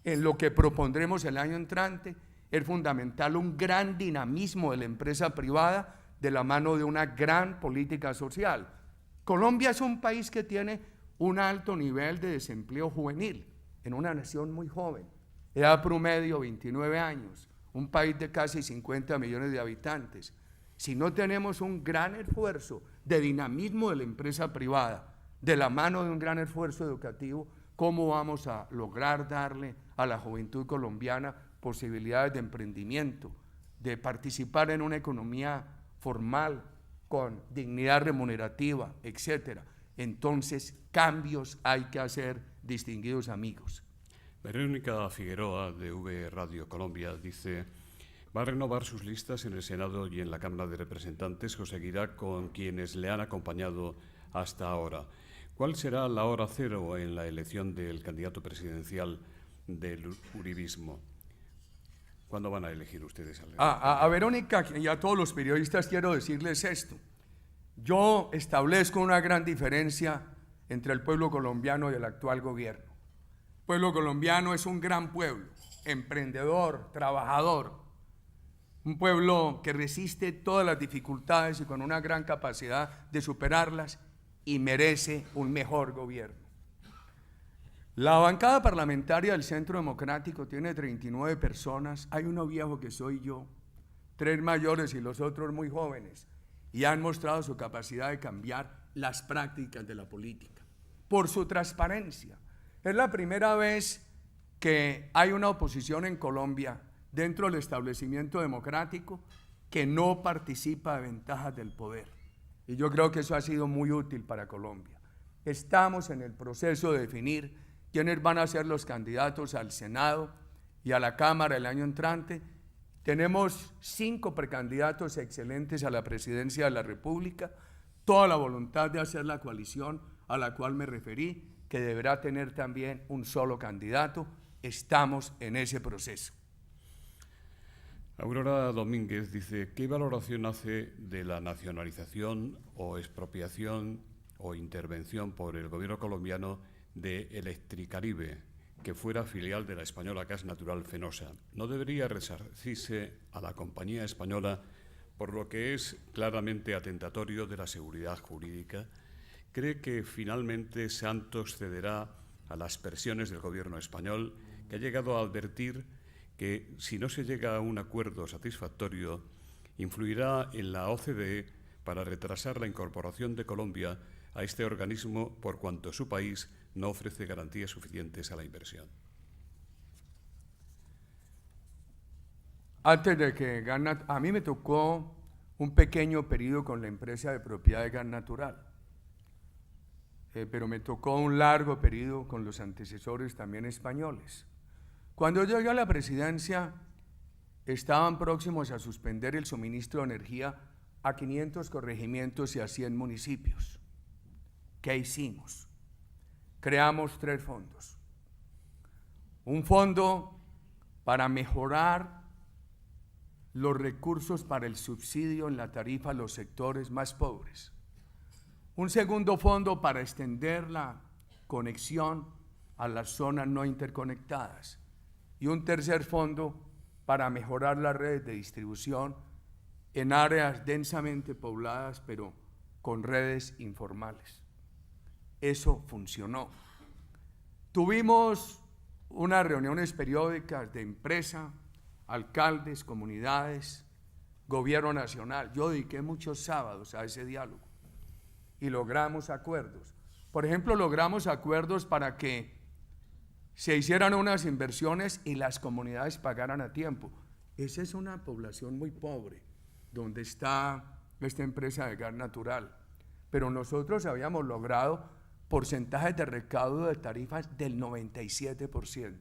en lo que propondremos el año entrante, es fundamental un gran dinamismo de la empresa privada de la mano de una gran política social. Colombia es un país que tiene un alto nivel de desempleo juvenil, en una nación muy joven, edad promedio 29 años, un país de casi 50 millones de habitantes. Si no tenemos un gran esfuerzo de dinamismo de la empresa privada, de la mano de un gran esfuerzo educativo, ¿cómo vamos a lograr darle a la juventud colombiana posibilidades de emprendimiento, de participar en una economía formal, con dignidad remunerativa, etcétera? Entonces, cambios hay que hacer, distinguidos amigos. Verónica Figueroa, de V Radio Colombia, dice: va a renovar sus listas en el Senado y en la Cámara de Representantes, o seguirá con quienes le han acompañado hasta ahora. ¿Cuál será la hora cero en la elección del candidato presidencial del uribismo? ¿Cuándo van a elegir ustedes? A Verónica y a todos los periodistas quiero decirles esto. Yo establezco una gran diferencia entre el pueblo colombiano y el actual gobierno. El pueblo colombiano es un gran pueblo, emprendedor, trabajador, un pueblo que resiste todas las dificultades y con una gran capacidad de superarlas, y merece un mejor gobierno. La bancada parlamentaria del Centro Democrático tiene 39 personas, hay uno viejo que soy yo, 3 mayores y los otros muy jóvenes, y han mostrado su capacidad de cambiar las prácticas de la política por su transparencia. Es la primera vez que hay una oposición en Colombia dentro del establecimiento democrático que no participa de ventajas del poder. Y yo creo que eso ha sido muy útil para Colombia. Estamos en el proceso de definir quiénes van a ser los candidatos al Senado y a la Cámara el año entrante. Tenemos 5 precandidatos excelentes a la presidencia de la República, toda la voluntad de hacer la coalición a la cual me referí, que deberá tener también un solo candidato. Estamos en ese proceso. Aurora Domínguez dice, ¿qué valoración hace de la nacionalización o expropiación o intervención por el gobierno colombiano de Electricaribe, que fuera filial de la española Gas Natural Fenosa? ¿No debería resarcirse a la compañía española por lo que es claramente atentatorio de la seguridad jurídica? ¿Cree que finalmente Santos cederá a las presiones del gobierno español, que ha llegado a advertir que si no se llega a un acuerdo satisfactorio, influirá en la OCDE para retrasar la incorporación de Colombia a este organismo por cuanto su país no ofrece garantías suficientes a la inversión? Antes de que a mí me tocó un pequeño periodo con la empresa de propiedad de gas natural, pero me tocó un largo periodo con los antecesores también españoles. Cuando yo llegué a la presidencia, estaban próximos a suspender el suministro de energía a 500 corregimientos y a 100 municipios. ¿Qué hicimos? Creamos 3 fondos. Un fondo para mejorar los recursos para el subsidio en la tarifa a los sectores más pobres. Un segundo fondo para extender la conexión a las zonas no interconectadas. Y un tercer fondo para mejorar las redes de distribución en áreas densamente pobladas, pero con redes informales. Eso funcionó. Tuvimos unas reuniones periódicas de empresa, alcaldes, comunidades, gobierno nacional. Yo dediqué muchos sábados a ese diálogo y logramos acuerdos. Por ejemplo, logramos acuerdos para que se hicieran unas inversiones y las comunidades pagaran a tiempo. Esa es una población muy pobre, donde está esta empresa de gas natural. Pero nosotros habíamos logrado porcentajes de recaudo de tarifas del 97%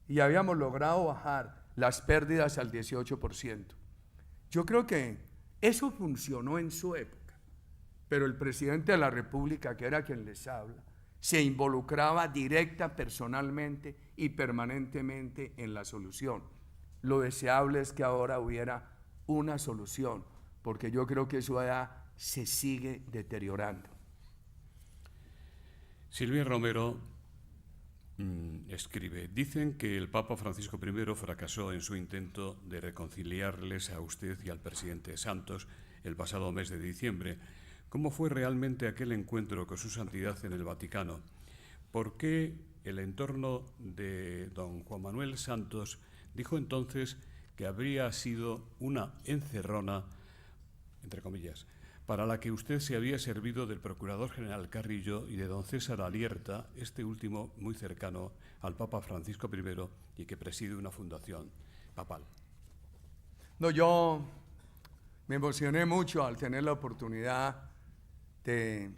y habíamos logrado bajar las pérdidas al 18%. Yo creo que eso funcionó en su época, pero el presidente de la República, que era quien les habla, se involucraba directa, personalmente y permanentemente en la solución. Lo deseable es que ahora hubiera una solución, porque yo creo que eso ya se sigue deteriorando. Silvia Romero escribe, dicen que el Papa Francisco I fracasó en su intento de reconciliarles a usted y al presidente Santos el pasado mes de diciembre. ¿Cómo fue realmente aquel encuentro con su santidad en el Vaticano? ¿Por qué el entorno de don Juan Manuel Santos dijo entonces que habría sido una encerrona, entre comillas, para la que usted se había servido del Procurador General Carrillo y de don César Alierta, este último muy cercano al Papa Francisco I y que preside una fundación papal? No, yo me emocioné mucho al tener la oportunidad de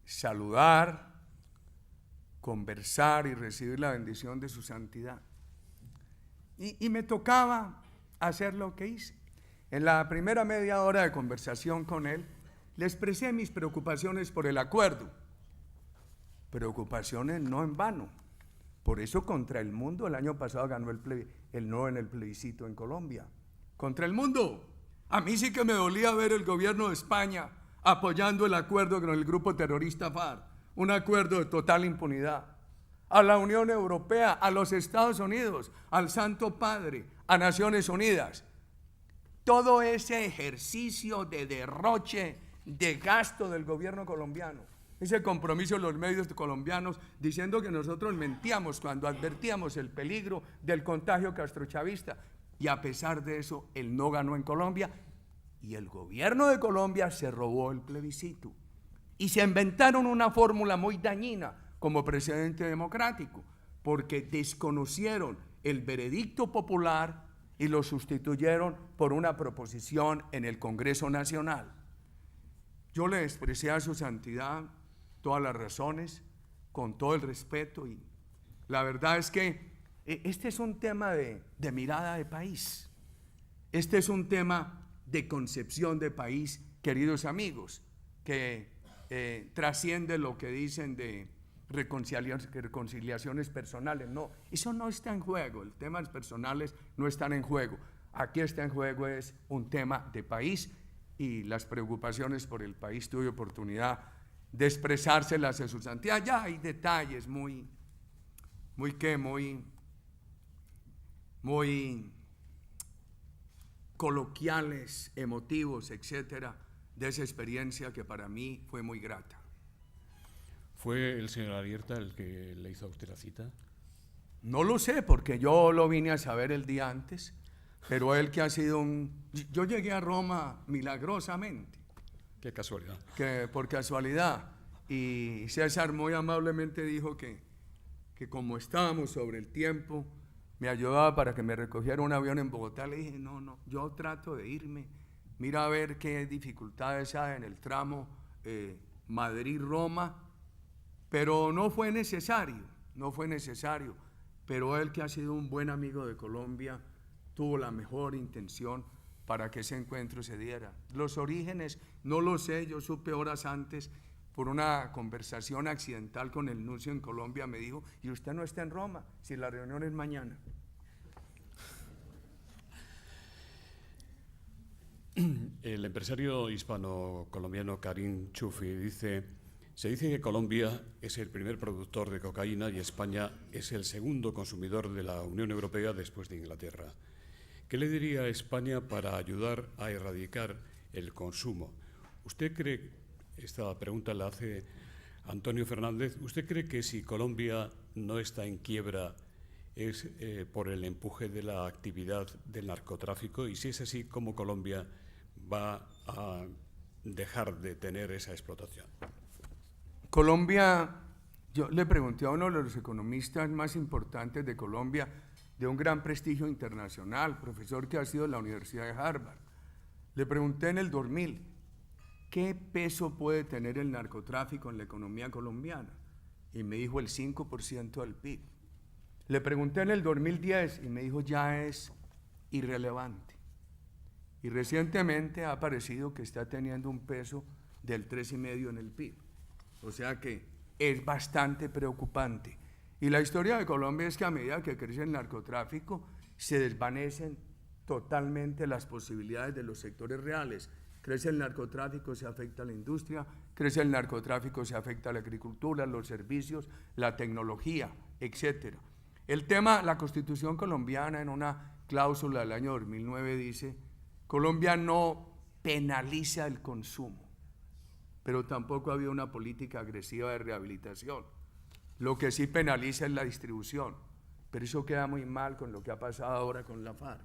saludar, conversar y recibir la bendición de su santidad. Y me tocaba hacer lo que hice. En la primera media hora de conversación con él, le expresé mis preocupaciones por el acuerdo. Preocupaciones no en vano. Por eso contra el mundo el año pasado ganó el no en el plebiscito en Colombia. Contra el mundo. A mí sí que me dolía ver el gobierno de España apoyando el acuerdo con el grupo terrorista FARC, un acuerdo de total impunidad. A la Unión Europea, a los Estados Unidos, al Santo Padre, a Naciones Unidas. Todo ese ejercicio de derroche, de gasto del gobierno colombiano, ese compromiso de los medios colombianos diciendo que nosotros mentíamos cuando advertíamos el peligro del contagio castrochavista, y a pesar de eso, él no ganó en Colombia. Y el gobierno de Colombia se robó el plebiscito. Y se inventaron una fórmula muy dañina como precedente democrático, porque desconocieron el veredicto popular y lo sustituyeron por una proposición en el Congreso Nacional. Yo le expresé a su santidad todas las razones, con todo el respeto, y la verdad es que este es un tema de mirada de país. Este es un tema de concepción de país, queridos amigos, que trasciende lo que dicen de reconciliaciones personales. No, eso no está en juego, los temas personales no están en juego. Aquí está en juego es un tema de país y las preocupaciones por el país. Tuve oportunidad de expresárselas en su santidad. Ya hay detalles muy coloquiales, emotivos, etcétera, de esa experiencia que para mí fue muy grata. ¿Fue el señor Alierta el que le hizo a usted la cita? No lo sé, porque yo lo vine a saber el día antes, pero él que ha sido Yo llegué a Roma milagrosamente. Qué casualidad. Por casualidad. Y César muy amablemente dijo que como estábamos sobre el tiempo, me ayudaba para que me recogiera un avión en Bogotá. Le dije, no, yo trato de irme. Mira a ver qué dificultades hay en el tramo Madrid-Roma. Pero no fue necesario. Pero él, que ha sido un buen amigo de Colombia, tuvo la mejor intención para que ese encuentro se diera. Los orígenes, no lo sé, yo supe horas antes, por una conversación accidental con el nuncio en Colombia, me dijo, y usted no está en Roma, si la reunión es mañana. El empresario hispano-colombiano Karim Chufi se dice que Colombia es el primer productor de cocaína y España es el segundo consumidor de la Unión Europea después de Inglaterra. ¿Qué le diría a España para ayudar a erradicar el consumo? ¿Usted cree, esta pregunta la hace Antonio Fernández, ¿usted cree que si Colombia no está en quiebra es por el empuje de la actividad del narcotráfico? Y si es así, ¿cómo Colombia va a dejar de tener esa explotación? Colombia, yo le pregunté a uno de los economistas más importantes de Colombia, de un gran prestigio internacional, profesor que ha sido en la Universidad de Harvard. Le pregunté en el 2000, ¿qué peso puede tener el narcotráfico en la economía colombiana? Y me dijo el 5% del PIB. Le pregunté en el 2010 y me dijo ya es irrelevante. Y recientemente ha aparecido que está teniendo un peso del 3,5% en el PIB. O sea que es bastante preocupante. Y la historia de Colombia es que a medida que crece el narcotráfico, se desvanecen totalmente las posibilidades de los sectores reales. Crece el narcotráfico, se afecta a la industria, crece el narcotráfico, se afecta a la agricultura, los servicios, la tecnología, etc. El tema, la Constitución colombiana en una cláusula del año 2009 dice, Colombia no penaliza el consumo, pero tampoco había una política agresiva de rehabilitación. Lo que sí penaliza es la distribución, pero eso queda muy mal con lo que ha pasado ahora con la FARC,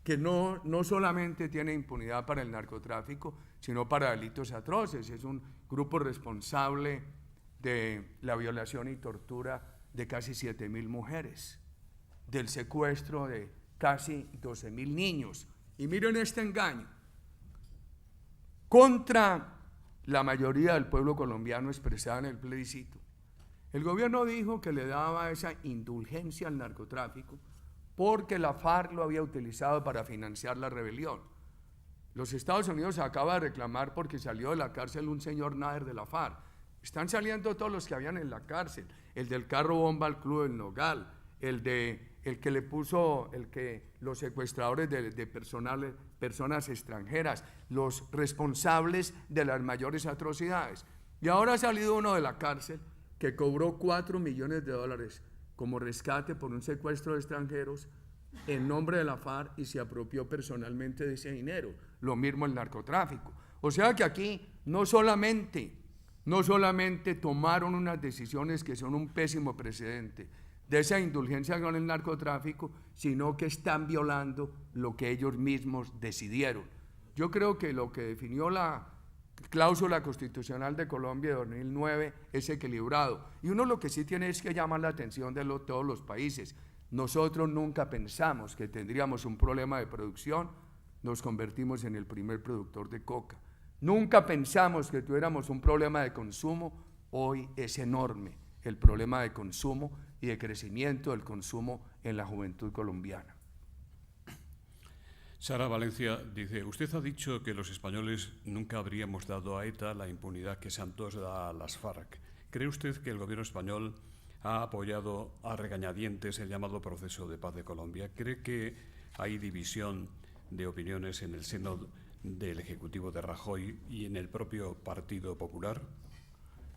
que no solamente tiene impunidad para el narcotráfico, sino para delitos atroces. Es un grupo responsable de la violación y tortura de casi 7,000 mujeres, del secuestro de casi 12,000 niños. Y miren este engaño, contra la mayoría del pueblo colombiano expresada en el plebiscito. El gobierno dijo que le daba esa indulgencia al narcotráfico porque la FARC lo había utilizado para financiar la rebelión. Los Estados Unidos acaba de reclamar porque salió de la cárcel un señor Nader de la FARC. Están saliendo todos los que habían en la cárcel, el del carro bomba al Club del Nogal, el que los secuestradores de personas extranjeras, los responsables de las mayores atrocidades. Y ahora ha salido uno de la cárcel que cobró $4 millones como rescate por un secuestro de extranjeros en nombre de la FARC y se apropió personalmente de ese dinero. Lo mismo el narcotráfico. O sea que aquí no solamente tomaron unas decisiones que son un pésimo precedente de esa indulgencia con el narcotráfico, sino que están violando lo que ellos mismos decidieron. Yo creo que lo que definió la cláusula constitucional de Colombia de 2009 es equilibrado. Y uno lo que sí tiene es que llamar la atención de todos los países. Nosotros nunca pensamos que tendríamos un problema de producción, nos convertimos en el primer productor de coca. Nunca pensamos que tuviéramos un problema de consumo, hoy es enorme el problema de consumo y de crecimiento del consumo en la juventud colombiana. Sara Valencia dice, usted ha dicho que los españoles nunca habríamos dado a ETA la impunidad que Santos da a las FARC. ¿Cree usted que el gobierno español ha apoyado a regañadientes el llamado proceso de paz de Colombia? ¿Cree que hay división de opiniones en el seno del Ejecutivo de Rajoy y en el propio Partido Popular?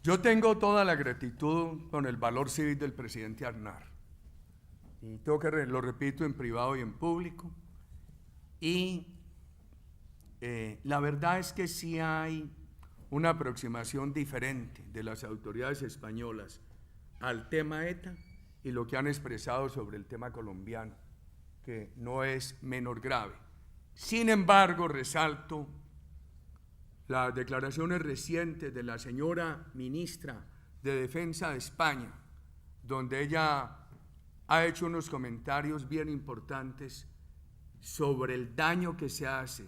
Yo tengo toda la gratitud con el valor civil del presidente Aznar. Y lo repito en privado y en público. Y la verdad es que sí hay una aproximación diferente de las autoridades españolas al tema ETA y lo que han expresado sobre el tema colombiano, que no es menor grave. Sin embargo, resalto las declaraciones recientes de la señora ministra de Defensa de España, donde ella ha hecho unos comentarios bien importantes sobre el daño que se hace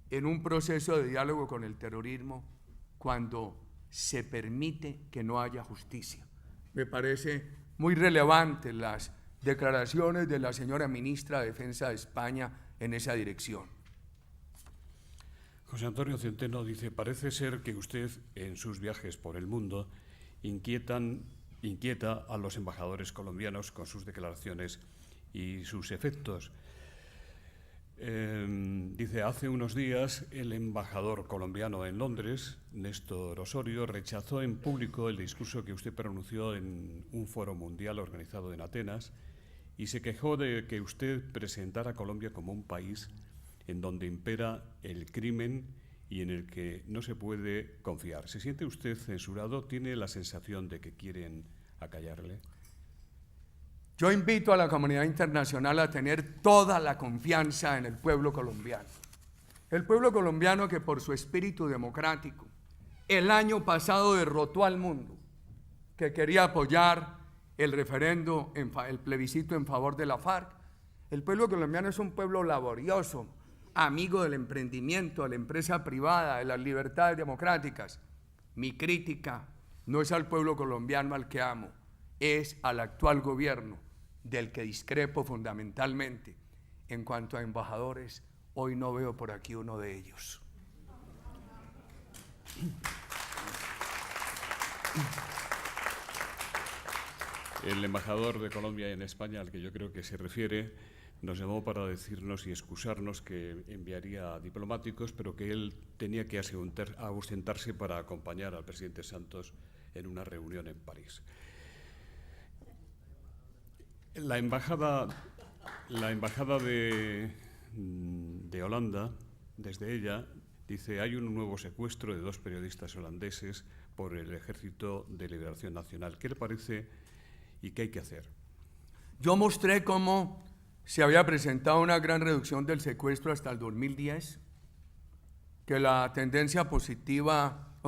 en un proceso de diálogo con el terrorismo cuando se permite que no haya justicia. Me parece muy relevante las declaraciones de la señora ministra de Defensa de España en esa dirección. José Antonio Centeno dice: parece ser que usted en sus viajes por el mundo inquieta a los embajadores colombianos con sus declaraciones y sus efectos. Dice: hace unos días el embajador colombiano en Londres, Néstor Osorio, rechazó en público el discurso que usted pronunció en un foro mundial organizado en Atenas y se quejó de que usted presentara a Colombia como un país en donde impera el crimen y en el que no se puede confiar. ¿Se siente usted censurado? ¿Tiene la sensación de que quieren acallarle? Yo invito a la comunidad internacional a tener toda la confianza en el pueblo colombiano. El pueblo colombiano que por su espíritu democrático el año pasado derrotó al mundo, que quería apoyar el referendo, el plebiscito en favor de la FARC. El pueblo colombiano es un pueblo laborioso, amigo del emprendimiento, de la empresa privada, de las libertades democráticas. Mi crítica no es al pueblo colombiano al que amo, es al actual gobierno, del que discrepo fundamentalmente. En cuanto a embajadores, hoy no veo por aquí uno de ellos. El embajador de Colombia en España, al que yo creo que se refiere, nos llamó para decirnos y excusarnos que enviaría diplomáticos, pero que él tenía que ausentarse para acompañar al presidente Santos en una reunión en París. La embajada de Holanda, desde ella, dice: hay un nuevo secuestro de 2 periodistas holandeses por el Ejército de Liberación Nacional. ¿Qué le parece y qué hay que hacer? Yo mostré cómo se había presentado una gran reducción del secuestro hasta el 2010, que la tendencia positiva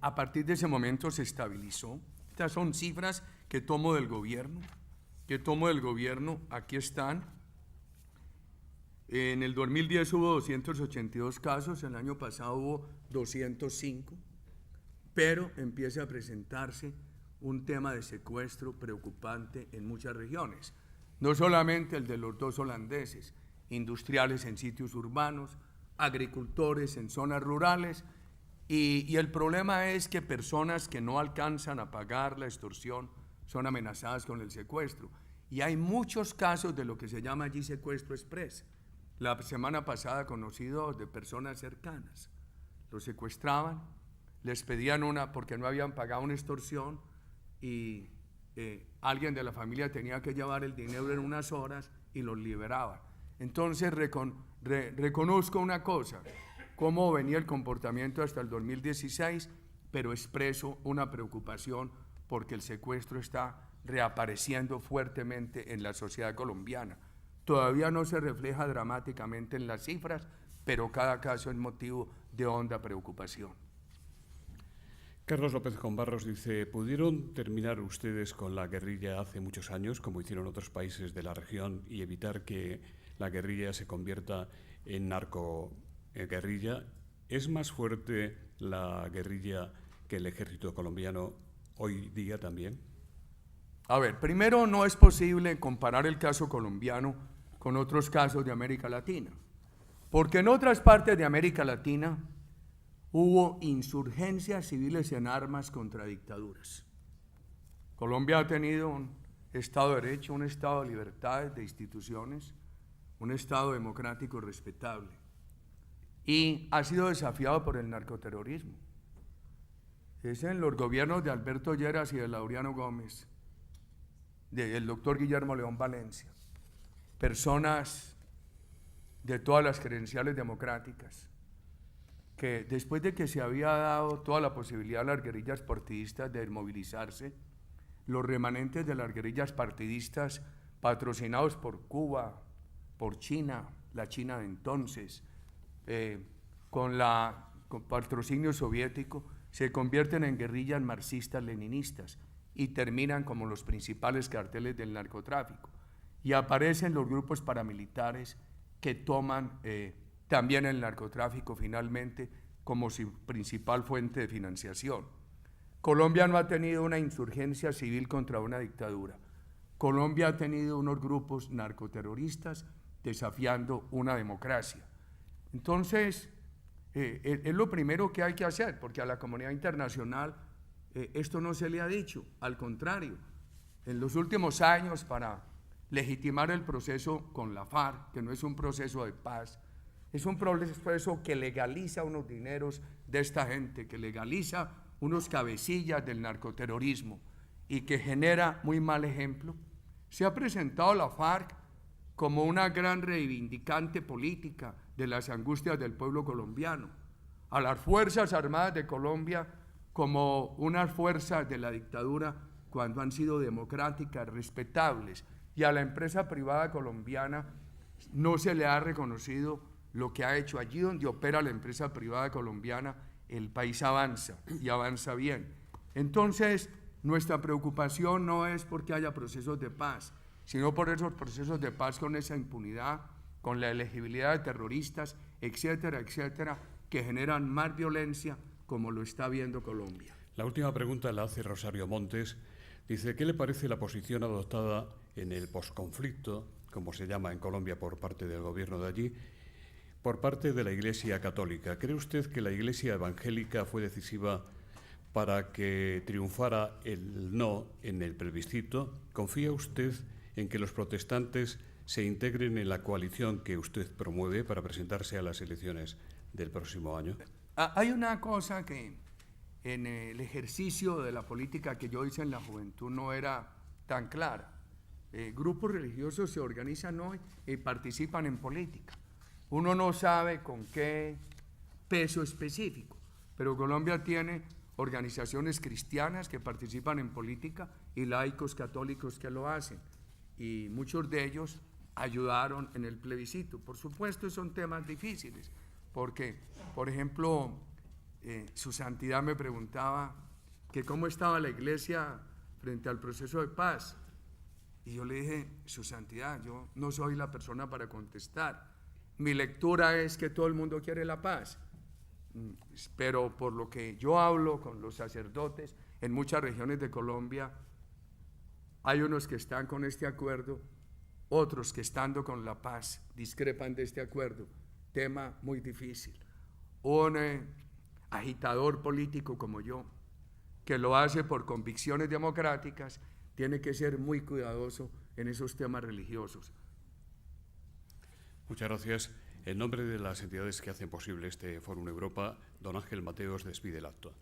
a partir de ese momento se estabilizó. Estas son cifras que tomo del gobierno. Aquí están. En el 2010 hubo 282 casos, el año pasado hubo 205, pero empieza a presentarse un tema de secuestro preocupante en muchas regiones. No solamente el de los 2 holandeses, industriales en sitios urbanos, agricultores en zonas rurales, y el problema es que personas que no alcanzan a pagar la extorsión son amenazadas con el secuestro. Y hay muchos casos de lo que se llama allí secuestro express. La semana pasada conocí 2 de personas cercanas. Los secuestraban, les pedían porque no habían pagado una extorsión y alguien de la familia tenía que llevar el dinero en unas horas y los liberaban. Entonces reconozco una cosa, cómo venía el comportamiento hasta el 2016, pero expreso una preocupación porque el secuestro está reapareciendo fuertemente en la sociedad colombiana. Todavía no se refleja dramáticamente en las cifras, pero cada caso es motivo de honda preocupación. Carlos López Combarros dice: ¿pudieron terminar ustedes con la guerrilla hace muchos años, como hicieron otros países de la región, y evitar que la guerrilla se convierta en narcoguerrilla? ¿Es más fuerte la guerrilla que el ejército colombiano hoy día también? A ver, primero, no es posible comparar el caso colombiano con otros casos de América Latina, porque en otras partes de América Latina hubo insurgencias civiles en armas contra dictaduras. Colombia ha tenido un Estado de Derecho, un Estado de libertades, de instituciones, un Estado democrático respetable. Y ha sido desafiado por el narcoterrorismo. Es en los gobiernos de Alberto Lleras y de Laureano Gómez, del doctor Guillermo León Valencia, personas de todas las credenciales democráticas, que después de que se había dado toda la posibilidad a las guerrillas partidistas de movilizarse, los remanentes de las guerrillas partidistas patrocinados por Cuba, por China, la China de entonces, con patrocinio soviético, se convierten en guerrillas marxistas-leninistas y terminan como los principales carteles del narcotráfico. Y aparecen los grupos paramilitares que toman también el narcotráfico finalmente como su principal fuente de financiación. Colombia no ha tenido una insurgencia civil contra una dictadura. Colombia ha tenido unos grupos narcoterroristas desafiando una democracia. Entonces, es lo primero que hay que hacer, porque a la comunidad internacional esto no se le ha dicho. Al contrario, en los últimos años, para legitimar el proceso con la FARC, que no es un proceso de paz, es un proceso que legaliza unos dineros de esta gente, que legaliza unos cabecillas del narcoterrorismo y que genera muy mal ejemplo. Se ha presentado la FARC como una gran reivindicante política de las angustias del pueblo colombiano, a las Fuerzas Armadas de Colombia como unas fuerzas de la dictadura cuando han sido democráticas, respetables, y a la empresa privada colombiana no se le ha reconocido lo que ha hecho. Allí donde opera la empresa privada colombiana, el país avanza y avanza bien. Entonces, nuestra preocupación no es porque haya procesos de paz, sino por esos procesos de paz con esa impunidad, con la elegibilidad de terroristas, etcétera, etcétera, que generan más violencia como lo está viendo Colombia. La última pregunta la hace Rosario Montes. Dice, ¿qué le parece la posición adoptada en el posconflicto, como se llama en Colombia por parte del gobierno de allí, por parte de la Iglesia Católica? ¿Cree usted que la Iglesia evangélica fue decisiva para que triunfara el no en el plebiscito? ¿Confía usted en que los protestantes se integren en la coalición que usted promueve para presentarse a las elecciones del próximo año? Hay una cosa que en el ejercicio de la política que yo hice en la juventud no era tan clara. Grupos religiosos se organizan hoy y participan en política. Uno no sabe con qué peso específico, pero Colombia tiene organizaciones cristianas que participan en política y laicos católicos que lo hacen, y muchos de ellos ayudaron en el plebiscito. Por supuesto, son temas difíciles, porque, por ejemplo, Su Santidad me preguntaba que cómo estaba la Iglesia frente al proceso de paz, y yo le dije, Su Santidad, yo no soy la persona para contestar. Mi lectura es que todo el mundo quiere la paz, pero por lo que yo hablo con los sacerdotes en muchas regiones de Colombia, hay unos que están con este acuerdo, otros que estando con la paz discrepan de este acuerdo. Tema muy difícil. Un agitador político como yo, que lo hace por convicciones democráticas, tiene que ser muy cuidadoso en esos temas religiosos. Muchas gracias. En nombre de las entidades que hacen posible este Fórum Europa, don Ángel Mateos despide el acto.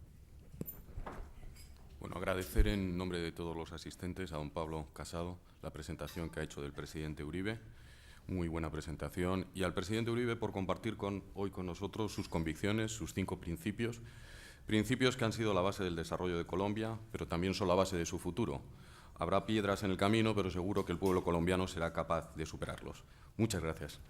Bueno, agradecer en nombre de todos los asistentes a don Pablo Casado la presentación que ha hecho del presidente Uribe, muy buena presentación, y al presidente Uribe por compartir hoy con nosotros sus convicciones, sus 5 principios, principios que han sido la base del desarrollo de Colombia, pero también son la base de su futuro. Habrá piedras en el camino, pero seguro que el pueblo colombiano será capaz de superarlos. Muchas gracias.